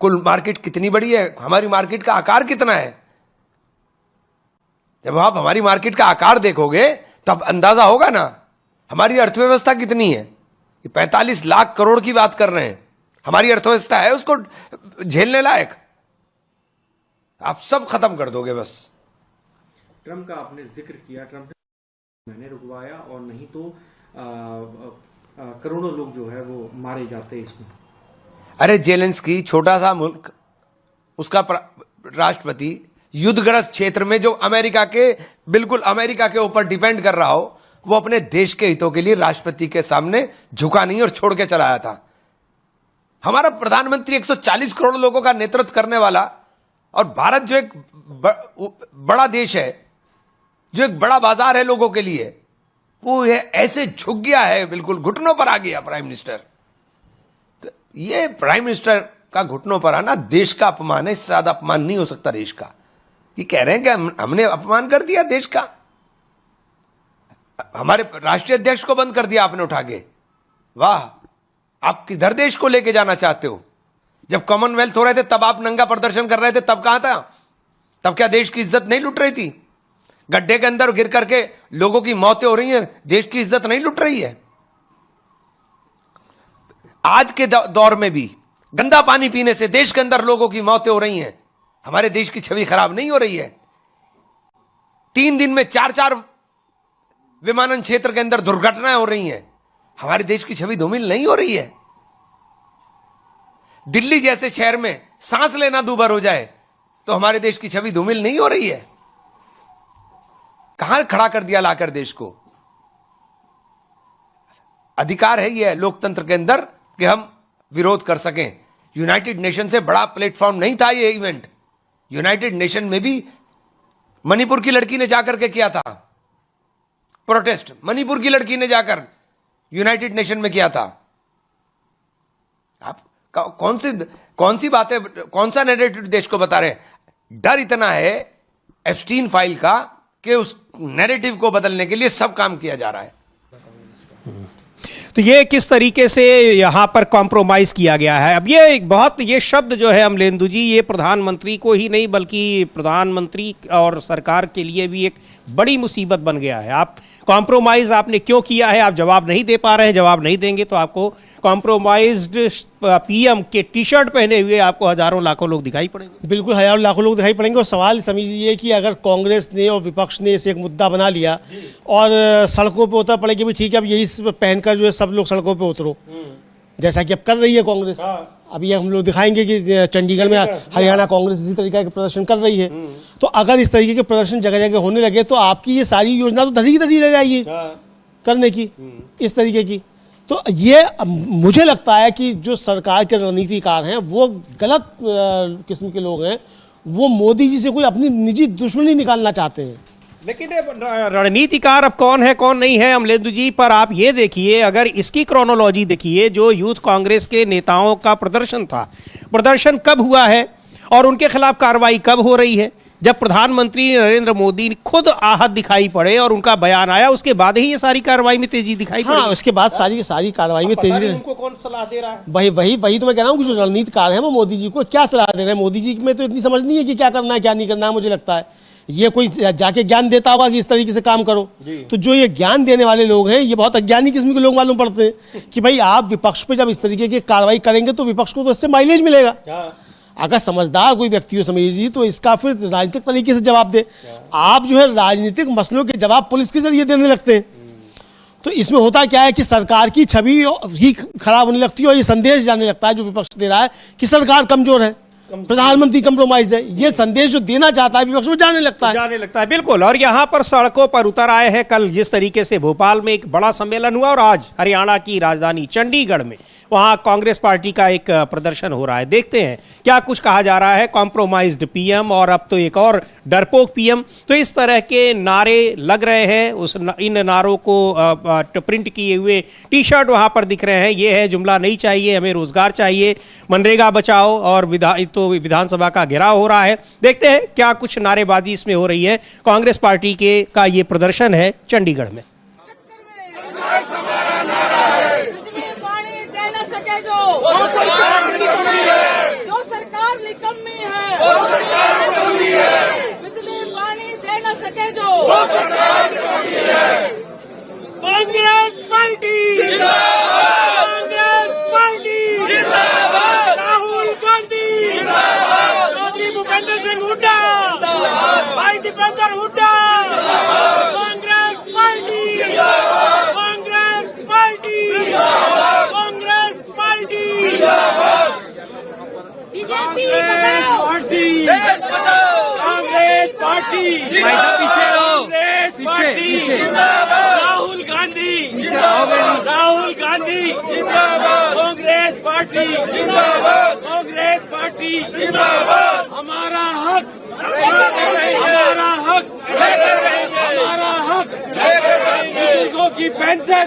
कुल मार्केट कितनी बड़ी है? हमारी मार्केट का आकार कितना है? जब आप हमारी मार्केट का आकार देखोगे तब अंदाजा होगा ना हमारी अर्थव्यवस्था कितनी है। 45 लाख करोड़ की बात कर रहे हैं, हमारी अर्थव्यवस्था है उसको झेलने लायक? आप सब खत्म कर दोगे बस। ट्रंप का आपने जिक्र किया, ट्रंप ने मैंने रुकवाया और नहीं तो करोड़ों लोग जो है वो मारे जाते इसमें। अरे जेलेंस्की छोटा सा मुल्क, उसका राष्ट्रपति युद्धग्रस्त क्षेत्र में जो अमेरिका के ऊपर डिपेंड कर रहा हो, वो अपने देश के हितों के लिए राष्ट्रपति के सामने झुका नहीं और छोड़ के चला आया था। हमारा प्रधानमंत्री 140 करोड़ लोगों का नेतृत्व करने वाला, और भारत जो एक बड़ा देश है, जो एक बड़ा बाजार है लोगों के लिए, वो ये ऐसे झुक गया है, बिल्कुल घुटनों पर आ गया प्राइम मिनिस्टर। तो ये प्राइम मिनिस्टर का घुटनों पर आना देश का अपमान है, इससे ज्यादा अपमान नहीं हो सकता देश का। ये कह रहे हैं कि हमने अपमान कर दिया देश का, हमारे राष्ट्रीय अध्यक्ष को बंद कर दिया आपने उठा के। वाह, आप किधर देश को लेके जाना चाहते हो? जब कॉमनवेल्थ हो रहे थे तब आप नंगा प्रदर्शन कर रहे थे, तब कहां था? तब क्या देश की इज्जत नहीं लुट रही थी? गड्ढे के अंदर गिर करके लोगों की मौतें हो रही हैं, देश की इज्जत नहीं लुट रही है? आज के दौर में भी गंदा पानी पीने से देश के अंदर लोगों की मौतें हो रही हैं, हमारे देश की छवि खराब नहीं हो रही है? 3 दिन में 4 विमानन क्षेत्र के अंदर दुर्घटनाएं हो रही हैं, हमारे देश की छवि धूमिल नहीं हो रही है? दिल्ली जैसे शहर में सांस लेना दूभर हो जाए तो हमारे देश की छवि धूमिल नहीं हो रही है? कहां खड़ा कर दिया लाकर देश को? अधिकार है यह लोकतंत्र के अंदर कि हम विरोध कर सकें। यूनाइटेड नेशन से बड़ा प्लेटफॉर्म नहीं था यह इवेंट। यूनाइटेड नेशन में भी मणिपुर की लड़की ने जाकर के किया था प्रोटेस्ट, मणिपुर की लड़की ने जाकर यूनाइटेड नेशन में किया था। आप कौन सी बातें, कौन सा नैरेटिव देश को बता रहे हैं? डर इतना है एप्स्टीन फाइल का कि उस नैरेटिव को बदलने के लिए सब काम किया जा रहा है। तो ये किस तरीके से यहाँ पर कॉम्प्रोमाइज़ किया गया है? अब ये शब्द जो है अमलेंदु जी, ये प्रधानमंत्री को ही नहीं बल्कि प्रधानमंत्री और सरकार के लिए भी एक बड़ी मुसीबत बन गया है। आप कॉम्प्रोमाइज़ आपने क्यों किया है? आप जवाब नहीं दे पा रहे हैं। जवाब नहीं देंगे तो आपको कॉम्प्रोमाइज्ड पीएम के टी शर्ट पहने हुए आपको हजारों लाखों लोग दिखाई पड़ेंगे। बिल्कुल हजारों लाखों लोग दिखाई पड़ेंगे। और सवाल समझिए कि अगर कांग्रेस ने और विपक्ष ने इसे एक मुद्दा बना लिया और सड़कों पे उतर पड़े कि भी ठीक है अब यही पहनकर जो है सब लोग सड़कों पे उतरो, जैसा कि अब कर रही है कांग्रेस। अब ये हम लोग दिखाएंगे कि चंडीगढ़ में हरियाणा कांग्रेस इसी तरीके के प्रदर्शन कर रही है। तो अगर इस तरीके के प्रदर्शन जगह जगह होने लगे तो आपकी ये सारी योजना तो धरी की धरी रह जाएगी करने की इस तरीके की। तो ये मुझे लगता है कि जो सरकार के रणनीतिकार हैं वो गलत किस्म के लोग हैं। वो मोदी जी से कोई अपनी निजी दुश्मनी निकालना चाहते हैं। लेकिन रणनीतिकार अब कौन है कौन नहीं है अमलेंदु जी, पर आप ये देखिए, अगर इसकी क्रोनोलॉजी देखिए, जो यूथ कांग्रेस के नेताओं का प्रदर्शन था, प्रदर्शन कब हुआ है और उनके खिलाफ कार्रवाई कब हो रही है? जब प्रधानमंत्री नरेंद्र मोदी खुद आहत दिखाई पड़े और उनका बयान आया, उसके बाद ही ये सारी कार्रवाई में तेजी दिखाई पड़ी। हाँ, उसके बाद सारी कार्रवाई में तेजी। उनको कौन सलाह दे रहा है? वही तो मैं कह रहा हूँ कि जो रणनीतिकार हैं वो मोदी जी को क्या सलाह दे रहे हैं। मोदी जी में तो इतनी समझ नहीं है कि क्या करना है क्या नहीं करना है। मुझे लगता है ये कोई जाके ज्ञान देता होगा कि इस तरीके से काम करो। तो जो ये ज्ञान देने वाले लोग हैं ये बहुत अज्ञानी किस्म के लोग मालूम पड़ते हैं कि भाई आप विपक्ष पे जब इस तरीके की कार्रवाई करेंगे तो विपक्ष को तो इससे माइलेज मिलेगा। अगर समझदार कोई व्यक्ति हो समीर जी तो इसका फिर राजनीतिक तरीके से जवाब दे। आप जो है राजनीतिक मसलों के जवाब पुलिस के जरिए देने लगते हैं। तो इसमें होता क्या है कि सरकार की छवि ही खराब होने लगती है और ये संदेश जाने लगता है जो विपक्ष दे रहा है कि सरकार कमजोर है, प्रधानमंत्री कंप्रोमाइज है। ये संदेश जो देना चाहता है विपक्ष में जाने लगता है। बिल्कुल। और यहाँ पर सड़कों पर उतर आए हैं। कल जिस तरीके से भोपाल में एक बड़ा सम्मेलन हुआ और आज हरियाणा की राजधानी चंडीगढ़ में वहाँ कांग्रेस पार्टी का एक प्रदर्शन हो रहा है। देखते हैं क्या कुछ कहा जा रहा है। कॉम्प्रोमाइज्ड पीएम और अब तो एक और डरपोक पीएम। तो इस तरह के नारे लग रहे हैं। इन नारों को प्रिंट किए हुए टी शर्ट वहाँ पर दिख रहे हैं। ये है जुमला नहीं चाहिए हमें रोजगार चाहिए, मनरेगा बचाओ और विधानसभा का घेराव हो रहा है। देखते हैं क्या कुछ नारेबाजी इसमें हो रही है। कांग्रेस पार्टी का ये प्रदर्शन है चंडीगढ़ में। जो सरकार निकम्मी है, बिजली पानी दे न सके जो सरकार निकम्मी है। कांग्रेस पार्टी राहुल गांधी, मोदी भूपेंद्र सिंह हुड्डा, भाई दीपेंद्र हुड्डा, कांग्रेस पार्टी बीजेपी देश बचाओ, कांग्रेस पार्टी पीछे राहुल गांधी कांग्रेस पार्टी हमारा हक बुजुर्गों की पेंशन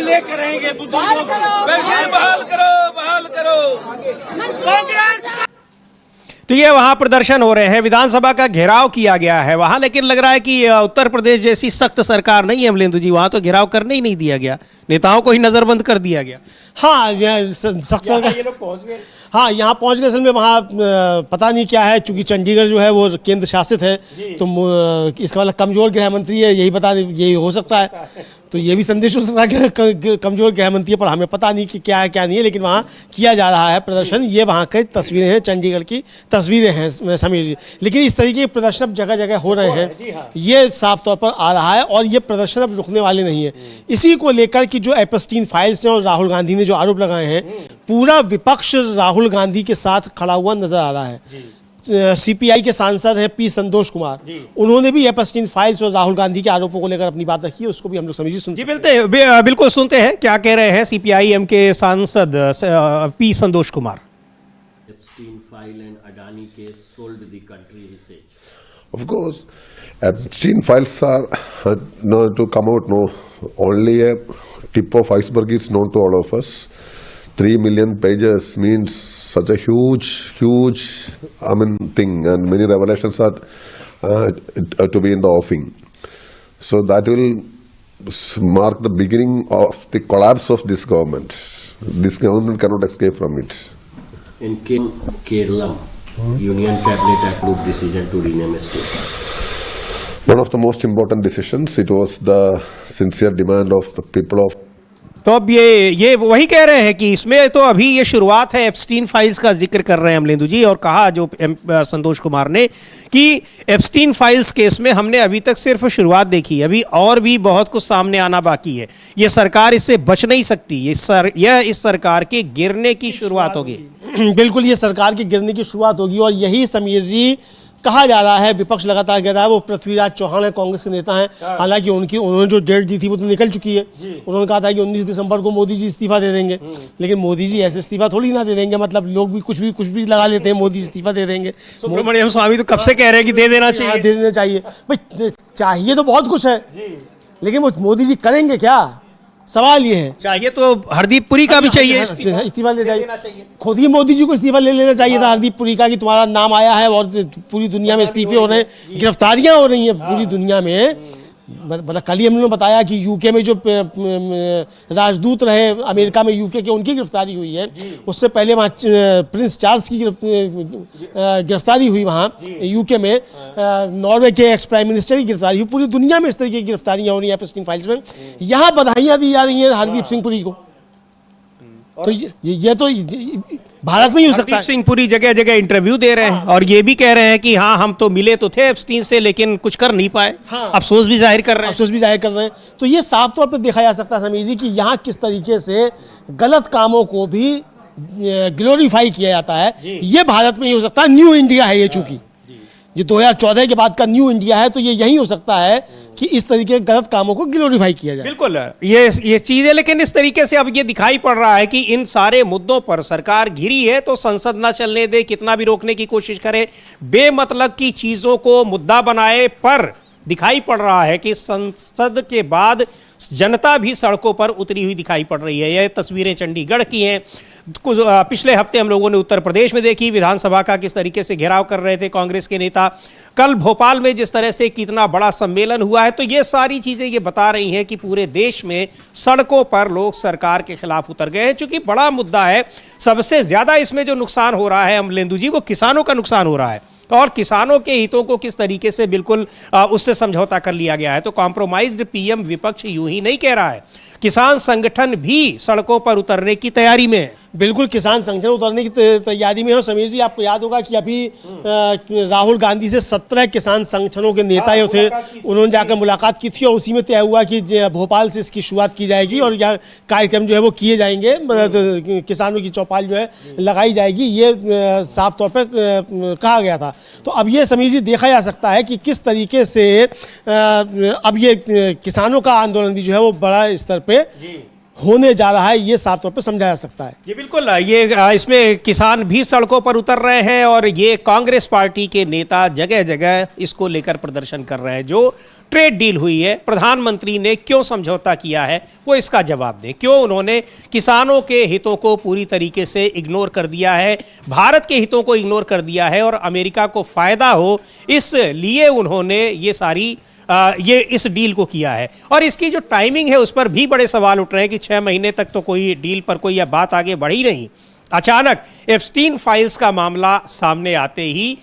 लेकर रहेंगे। बुजुर्गों की बहाल करो कांग्रेस। तो ये वहाँ प्रदर्शन हो रहे हैं, विधानसभा का घेराव किया गया है वहाँ। लेकिन लग रहा है कि उत्तर प्रदेश जैसी सख्त सरकार नहीं है अमलेंदु जी, वहाँ तो घेराव करने ही नहीं दिया गया, नेताओं को ही नजरबंद कर दिया गया। हाँ, सख्त सरकार ये लोग पहुँच गए। हाँ, यहाँ पहुँच गए। असल में वहाँ पता नहीं क्या है, चूंकि चंडीगढ़ जो है वो केंद्र शासित है तो इसका मतलब कमजोर गृह मंत्री है, यही हो सकता है। तो ये भी संदेश हो सकता है कि कमजोर गृह मंत्री है, पर हमें पता नहीं कि क्या है क्या नहीं है, लेकिन वहाँ किया जा रहा है प्रदर्शन। ये वहाँ की तस्वीरें हैं, चंडीगढ़ की तस्वीरें हैं समीर जी। लेकिन इस तरीके के प्रदर्शन अब जगह जगह हो रहे हैं, ये साफ तौर पर आ रहा है और ये प्रदर्शन अब रुकने वाले नहीं है। इसी को लेकर कि जो एपस्टीन फाइल्स हैं और राहुल गांधी ने जो आरोप लगाए हैं, पूरा विपक्ष राहुल गांधी के साथ खड़ा हुआ नजर आ रहा है। सीपीआई के सांसद हैं पी संतोष कुमार, उन्होंने भी एपस्टीन फाइल्स और राहुल गांधी के आरोपों को लेकर अपनी बात रखी है, उसको भी हम लोग समझिए सुन। जी बिल्कुल सुनते हैं क्या कह रहे हैं सीपीआईएम के सांसद P Santosh Kumar. Epstein file and Adani case sold the country, he said. Of course, Epstein files are known to come out. No, only a tip of iceberg is known to all of us. 3 million pages means such a huge thing, and many revelations are to be in the offing. So that will mark the beginning of the collapse of this government. This government cannot escape from it. In Kerala, Union Cabinet approved decision to rename a state. One of the most important decisions. It was the sincere demand of the people of. तो अब ये वही कह रहे हैं कि इसमें तो अभी ये शुरुआत है, एप्स्टीन फाइल्स का जिक्र कर रहे हैं अमलेंदु जी, और कहा जो संतोष कुमार ने कि एप्स्टीन फाइल्स केस में हमने अभी तक सिर्फ शुरुआत देखी, अभी और भी बहुत कुछ सामने आना बाकी है। ये सरकार इससे बच नहीं सकती, यह इस सरकार के गिरने की शुरुआत होगी। बिल्कुल, ये सरकार के गिरने की शुरुआत होगी और यही समीर जी कहा जा रहा है। विपक्ष लगातार कह रहा है, वो पृथ्वीराज चौहान है, कांग्रेस के नेता हैं, हालांकि उन्होंने जो डेट दी थी वो तो निकल चुकी है। उन्होंने कहा था कि 19 दिसंबर को मोदी जी इस्तीफा दे देंगे, लेकिन मोदी जी ऐसे इस्तीफा थोड़ी ना दे देंगे, मतलब लोग भी कुछ भी लगा लेते हैं, मोदी इस्तीफा दे देंगे। सुब्रमण्यम स्वामी तो कब से कह रहे हैं कि दे देना चाहिए। भाई चाहिए तो बहुत कुछ है, लेकिन वो मोदी जी करेंगे क्या, सवाल ये है। चाहिए तो हरदीप पुरी का भी चाहिए इस्तीफा ले चाहिए, खुद ही मोदी जी को इस्तीफा ले लेना चाहिए था हरदीप पुरी का, कि तुम्हारा नाम आया है और पूरी दुनिया में इस्तीफे हो रहे हैं, गिरफ्तारियां हो रही हैं पूरी दुनिया में। मतलब कल ही हमने बताया कि यूके में जो राजदूत रहे अमेरिका में यूके के, उनकी गिरफ्तारी हुई है। उससे पहले वहाँ प्रिंस चार्ल्स की गिरफ्तारी हुई वहाँ यूके में, नॉर्वे के एक्स प्राइम मिनिस्टर की गिरफ्तारी हुई। पूरी दुनिया में इस तरीके की गिरफ्तारियां हो रही हैं एप्स्टीन फाइल्स में। यहाँ बधाइयाँ दी जा रही हैं हरदीप सिंह पुरी को, तो ये तो भारत में ही हो सकता है। हरदीप सिंह पुरी जगह जगह इंटरव्यू दे रहे हैं और ये भी कह रहे हैं कि हाँ हम तो मिले तो थे एप्स्टीन से, लेकिन कुछ कर नहीं पाए। अफसोस भी जाहिर कर रहे हैं। तो ये साफ तौर पर देखा जा सकता है समीर जी कि यहाँ किस तरीके से गलत कामों को भी ग्लोरीफाई किया जाता है। ये भारत में ही हो सकता है, न्यू इंडिया है ये, चूंकि ये 2014 के बाद का न्यू इंडिया है, तो ये यही हो सकता है कि इस तरीके के गलत कामों को ग्लोरीफाई किया जाए। बिल्कुल ये चीज है, लेकिन इस तरीके से अब ये दिखाई पड़ रहा है कि इन सारे मुद्दों पर सरकार घिरी है तो संसद ना चलने दे, कितना भी रोकने की कोशिश करे, बेमतलब की चीजों को मुद्दा बनाए, पर दिखाई पड़ रहा है कि संसद के बाद जनता भी सड़कों पर उतरी हुई दिखाई पड़ रही है। यह तस्वीरें चंडीगढ़ की हैं। कुछ पिछले हफ्ते हम लोगों ने उत्तर प्रदेश में देखी, विधानसभा का किस तरीके से घेराव कर रहे थे कांग्रेस के नेता। कल भोपाल में जिस तरह से कितना बड़ा सम्मेलन हुआ है, तो ये सारी चीजें ये बता रही हैं कि पूरे देश में सड़कों पर लोग सरकार के खिलाफ उतर गए हैं। चूंकि बड़ा मुद्दा है, सबसे ज्यादा इसमें जो नुकसान हो रहा है अमलेंदु जी, वो किसानों का नुकसान हो रहा है, और किसानों के हितों को किस तरीके से बिल्कुल उससे समझौता कर लिया गया है। तो कॉम्प्रोमाइज्ड पीएम विपक्ष यूं ही नहीं कह रहा है, किसान संगठन भी सड़कों पर उतरने की तैयारी में है। बिल्कुल किसान संगठन उतरने की तैयारी में हो। समीर जी, आपको याद होगा कि अभी राहुल गांधी से 17 किसान संगठनों के नेता जो थे, उन्होंने जाकर मुलाकात की थी और उसी में तय हुआ कि भोपाल से इसकी शुरुआत की जाएगी और यह कार्यक्रम जो है वो किए जाएंगे, किसानों की चौपाल जो है लगाई जाएगी, ये साफ तौर पर कहा गया था। तो अब ये समीर जी देखा जा सकता है कि किस तरीके से अब ये किसानों का आंदोलन भी जो है वो बड़ा स्तर पे होने जा रहा है, ये साफ तौर पे समझा जा सकता है। ये बिल्कुल ये इसमें किसान भी सड़कों पर उतर रहे हैं और ये कांग्रेस पार्टी के नेता जगह जगह इसको लेकर प्रदर्शन कर रहे हैं। जो ट्रेड डील हुई है, प्रधानमंत्री ने क्यों समझौता किया है, वो इसका जवाब दें। क्यों उन्होंने किसानों के हितों को पूरी तरीके से इग्नोर कर दिया है, भारत के हितों को इग्नोर कर दिया है और अमेरिका को फायदा हो इसलिए उन्होंने ये सारी ये इस डील को किया है। और इसकी जो टाइमिंग है उस पर भी बड़े सवाल उठ रहे हैं कि 6 महीने तक तो कोई डील पर कोई यह बात आगे बढ़ी नहीं। अचानक एप्स्टीन फाइल्स का मामला सामने आते ही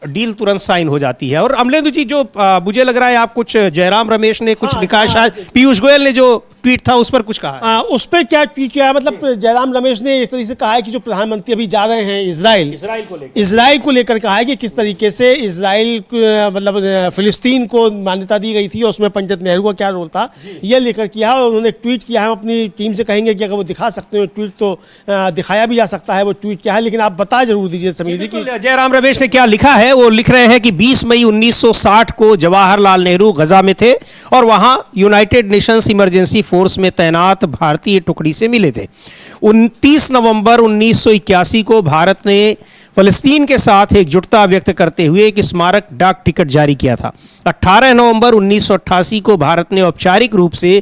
डील तुरंत साइन हो जाती है। और अमलेंदु जी, जो मुझे लग रहा है आप कुछ जयराम रमेश ने कुछ लिखा है, शायद पीयूष गोयल ने जो ट्वीट था उस पर कुछ कहा। उस पर क्या ट्वीट किया है, मतलब जयराम रमेश ने एक तरीके से कहा है कि जो प्रधानमंत्री अभी जा रहे हैं इजराइल को लेकर कहा है कि किस तरीके से इजराइल मतलब फिलिस्तीन को मान्यता दी गई थी और उसमें पंडित नेहरू का क्या रोल था, यह लेकर किया। और उन्होंने ट्वीट किया है, अपनी टीम से कहेंगे कि अगर वो दिखा सकते हो ट्वीट तो दिखाया भी जा सकता है वो ट्वीट क्या है, लेकिन आप बता जरूर दीजिए समीर जी कि जयराम रमेश ने क्या लिखा है। वो लिख रहे हैं कि 20 मई 1960 को जवाहरलाल नेहरू गजा में थे और वहां यूनाइटेड नेशंस इमरजेंसी फोर्स में तैनात भारतीय टुकड़ी से मिले थे। 29 नवंबर 1981 को भारत ने फलस्तीन के साथ एकजुटता व्यक्त करते हुए एक स्मारक डाक टिकट जारी किया था। 18 नवंबर 1988 को भारत ने औपचारिक रूप से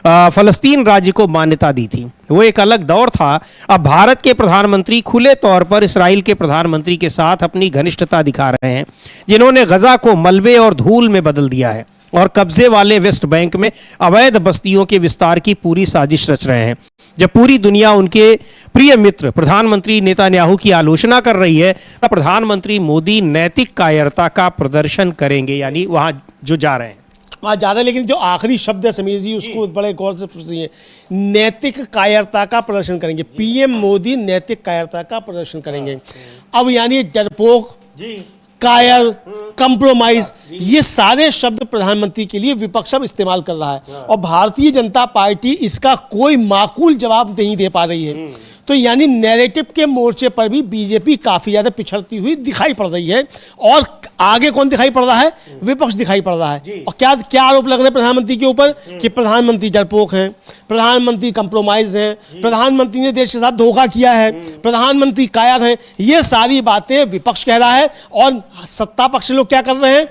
फलस्तीन राज्य को मान्यता दी थी। वो एक अलग दौर था। अब भारत के प्रधानमंत्री खुले तौर पर इस्राएल के प्रधानमंत्री के साथ अपनी घनिष्ठता दिखा रहे हैं, जिन्होंने गजा को मलबे और धूल में बदल दिया है और कब्जे वाले वेस्ट बैंक में अवैध बस्तियों के विस्तार की पूरी साजिश रच रहे हैं। जब पूरी दुनिया उनके प्रिय मित्र प्रधानमंत्री नेतान्याहू की आलोचना कर रही है, तब प्रधानमंत्री मोदी नैतिक कायरता का प्रदर्शन करेंगे, यानी वहां जो जा रहे हैं वहाँ जा रहे हैं। लेकिन जो आखिरी शब्द है समीर जी, उसको बड़े गौर से पूछिए, नैतिक कायरता का प्रदर्शन करेंगे। पीएम मोदी नैतिक कायरता का प्रदर्शन करेंगे। अब यानी डरपोक, कायर, कंप्रोमाइज, ये सारे शब्द प्रधानमंत्री के लिए विपक्ष अब इस्तेमाल कर रहा है और भारतीय जनता पार्टी इसका कोई माकूल जवाब नहीं दे पा रही है। तो यानी नैरेटिव के मोर्चे पर भी बीजेपी काफी ज्यादा पिछड़ती हुई दिखाई पड़ रही है। और आगे कौन दिखाई पड़ रहा है? विपक्ष दिखाई पड़ रहा है। और क्या क्या आरोप लग रहे हैं प्रधानमंत्री के ऊपर कि प्रधानमंत्री डरपोक हैं, प्रधानमंत्री कंप्रोमाइज हैं, प्रधानमंत्री ने देश के साथ धोखा किया है, प्रधानमंत्री कायर हैं। ये सारी बातें विपक्ष कह रहा है और सत्ता पक्ष लोग क्या कर रहे हैं?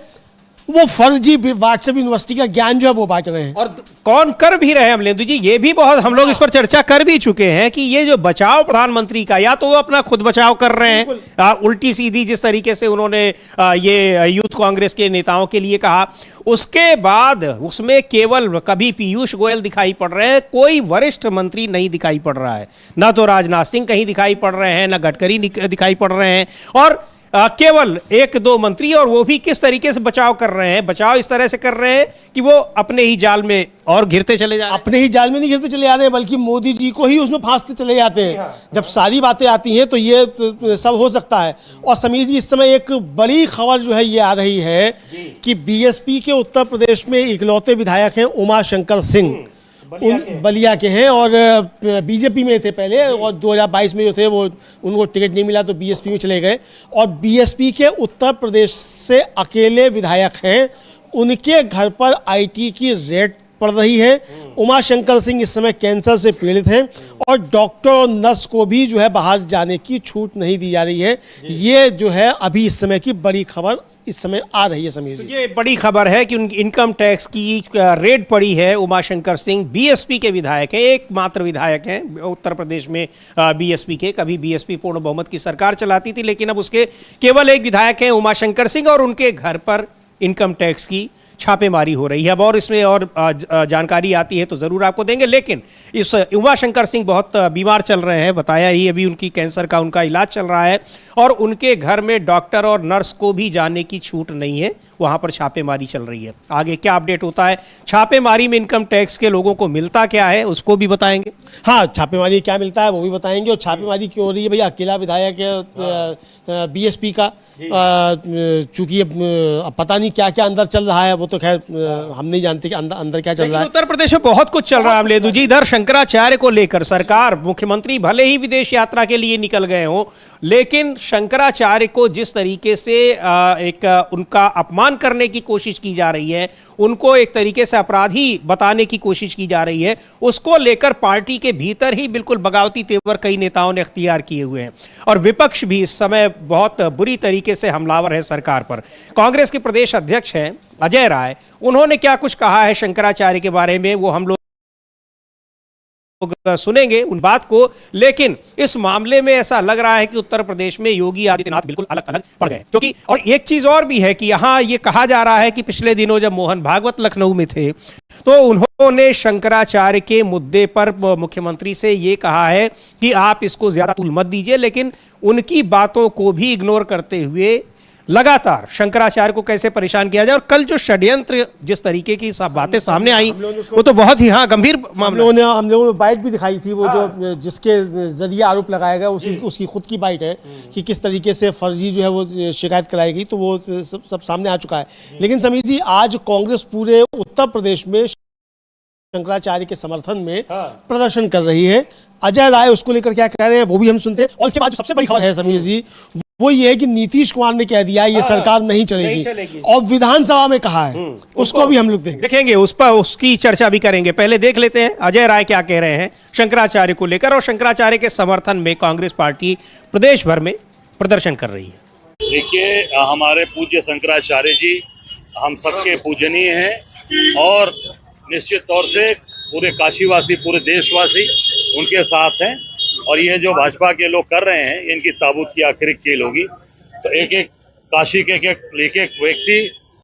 वो फर्जी व्हाट्सएप यूनिवर्सिटी का ज्ञान जो है वो बांट रहे हैं। और कौन कर भी रहे हैं अमलेंदु जी, ये भी बहुत हम लोग इस पर चर्चा कर भी चुके हैं कि ये जो बचाव प्रधानमंत्री का, या तो वो अपना खुद बचाव कर रहे हैं, उल्टी सीधी जिस तरीके से उन्होंने ये यूथ कांग्रेस के नेताओं के लिए कहा, उसके बाद उसमें केवल कभी पीयूष गोयल दिखाई पड़ रहे हैं, कोई वरिष्ठ मंत्री नहीं दिखाई पड़ रहा है। ना तो राजनाथ सिंह कहीं दिखाई पड़ रहे हैं, ना गडकरी दिखाई पड़ रहे हैं, और केवल एक दो मंत्री, और वो भी किस तरीके से बचाव कर रहे हैं। बचाव इस तरह से कर रहे हैं कि वो अपने ही जाल में और घिरते चले जा रहे हैं। अपने ही जाल में नहीं घिरते चले जा रहे हैं, बल्कि मोदी जी को ही उसमें फांसते चले जाते हैं। जब सारी बातें आती हैं तो ये सब हो सकता है। और समीर जी, इस समय एक बड़ी खबर जो है ये आ रही है कि बीएसपी के उत्तर प्रदेश में इकलौते विधायक हैं उमा शंकर सिंह, बलिया के हैं और बीजेपी में थे पहले, और 2022 में जो थे वो उनको टिकट नहीं मिला तो बीएसपी में चले गए। और बीएसपी के उत्तर प्रदेश से अकेले विधायक हैं, उनके घर पर आईटी की रेड पड़ रही है। उमा शंकर सिंह इस समय कैंसर से पीड़ित हैं और डॉक्टर और नर्स को भी जो है बाहर जाने की छूट नहीं दी जा रही है। ये जो है अभी इस समय की बड़ी खबर इस समय आ रही है समीर जी। ये बड़ी खबर है कि उनकी इनकम टैक्स की रेड पड़ी है। उमा शंकर सिंह बीएसपी के विधायक हैं, एकमात्र विधायक हैं उत्तर प्रदेश में बीएसपी के। कभी बीएसपी पूर्ण बहुमत की सरकार चलाती थी, लेकिन अब उसके केवल एक विधायक हैं उमा शंकर सिंह, और उनके घर पर इनकम टैक्स की छापेमारी हो रही है। अब और इसमें और जानकारी आती है तो ज़रूर आपको देंगे। लेकिन इस उमा शंकर सिंह बहुत बीमार चल रहे हैं, बताया ही अभी, उनकी कैंसर का उनका इलाज चल रहा है और उनके घर में डॉक्टर और नर्स को भी जाने की छूट नहीं है, वहाँ पर छापेमारी चल रही है। आगे क्या अपडेट होता है, छापेमारी में इनकम टैक्स के लोगों को मिलता क्या है, उसको भी बताएंगे। हाँ, छापेमारी क्या मिलता है वो भी बताएंगे। और छापेमारी क्यों हो रही है भैया? अकेला विधायक है बीएसपी का, चूंकि पता नहीं क्या क्या अंदर चल रहा है, वो तो खैर हम नहीं जानते कि अंदर क्या चल रहा है। उत्तर प्रदेश में बहुत कुछ चल रहा है अमलेदु जी। इधर शंकराचार्य को लेकर सरकार, मुख्यमंत्री भले ही विदेश यात्रा के लिए निकल गए हों, लेकिन शंकराचार्य को जिस तरीके से उनका अपमान करने की कोशिश की जा रही है, उनको एक तरीके से अपराधी बताने की कोशिश की जा रही है, उसको लेकर पार्टी के भीतर ही बिल्कुल बगावती तेवर कई नेताओं ने अख्तियार किए हुए हैं और विपक्ष भी इस समय बहुत बुरी तरीके से हमलावर है सरकार पर। कांग्रेस के प्रदेश अध्यक्ष हैं अजय राय, उन्होंने क्या कुछ कहा है शंकराचार्य के बारे में, वो हम लोग सुनेंगे उन बात को। लेकिन इस मामले में ऐसा लग रहा है कि उत्तर प्रदेश में योगी आदित्यनाथ बिल्कुल अलग अलग पड़ गए, क्योंकि और एक चीज और भी है कि यहां ये कहा जा रहा है कि पिछले दिनों जब मोहन भागवत लखनऊ में थे तो उन्होंने शंकराचार्य के मुद्दे पर मुख्यमंत्री से ये कहा है कि आप इसको ज्यादा तूल मत दीजिए, लेकिन उनकी बातों को भी इग्नोर करते हुए लगातार शंकराचार्य को कैसे परेशान किया जाए। और कल जो षड्यंत्र जिस तरीके की सब बातें सामने आई वो तो बहुत ही गंभीर मामला। हम लोगों ने बाइट भी दिखाई थी, वो जो जिसके जरिए आरोप लगाया गया उसकी खुद की बाइट है कि किस तरीके से फर्जी जो है वो शिकायत कराई गई, तो वो सब सामने आ चुका है। लेकिन समीर जी, आज कांग्रेस पूरे उत्तर प्रदेश में शंकराचार्य के समर्थन में प्रदर्शन कर रही है। अजय राय उसको लेकर क्या कह रहे हैं वो भी हम सुनते हैं। और इसके बाद जो सबसे बड़ी खबर है समीर जी, वो ये है कि नीतीश कुमार ने कह दिया ये सरकार नहीं चलेगी और विधानसभा में कहा है, उसको भी हम लोग देखेंगे, उस पर उसकी चर्चा भी करेंगे। पहले देख लेते हैं अजय राय क्या कह रहे हैं शंकराचार्य को लेकर, और शंकराचार्य के समर्थन में कांग्रेस पार्टी प्रदेश भर में प्रदर्शन कर रही है। देखिए, हमारे पूज्य शंकराचार्य जी हम सबके पूजनीय हैं और निश्चित तौर से पूरे काशीवासी, पूरे देशवासी उनके साथ हैं। और ये जो भाजपा के लोग कर रहे हैं, इनकी ताबूत की आखिरी कील होगी। तो एक एक काशी के एक व्यक्ति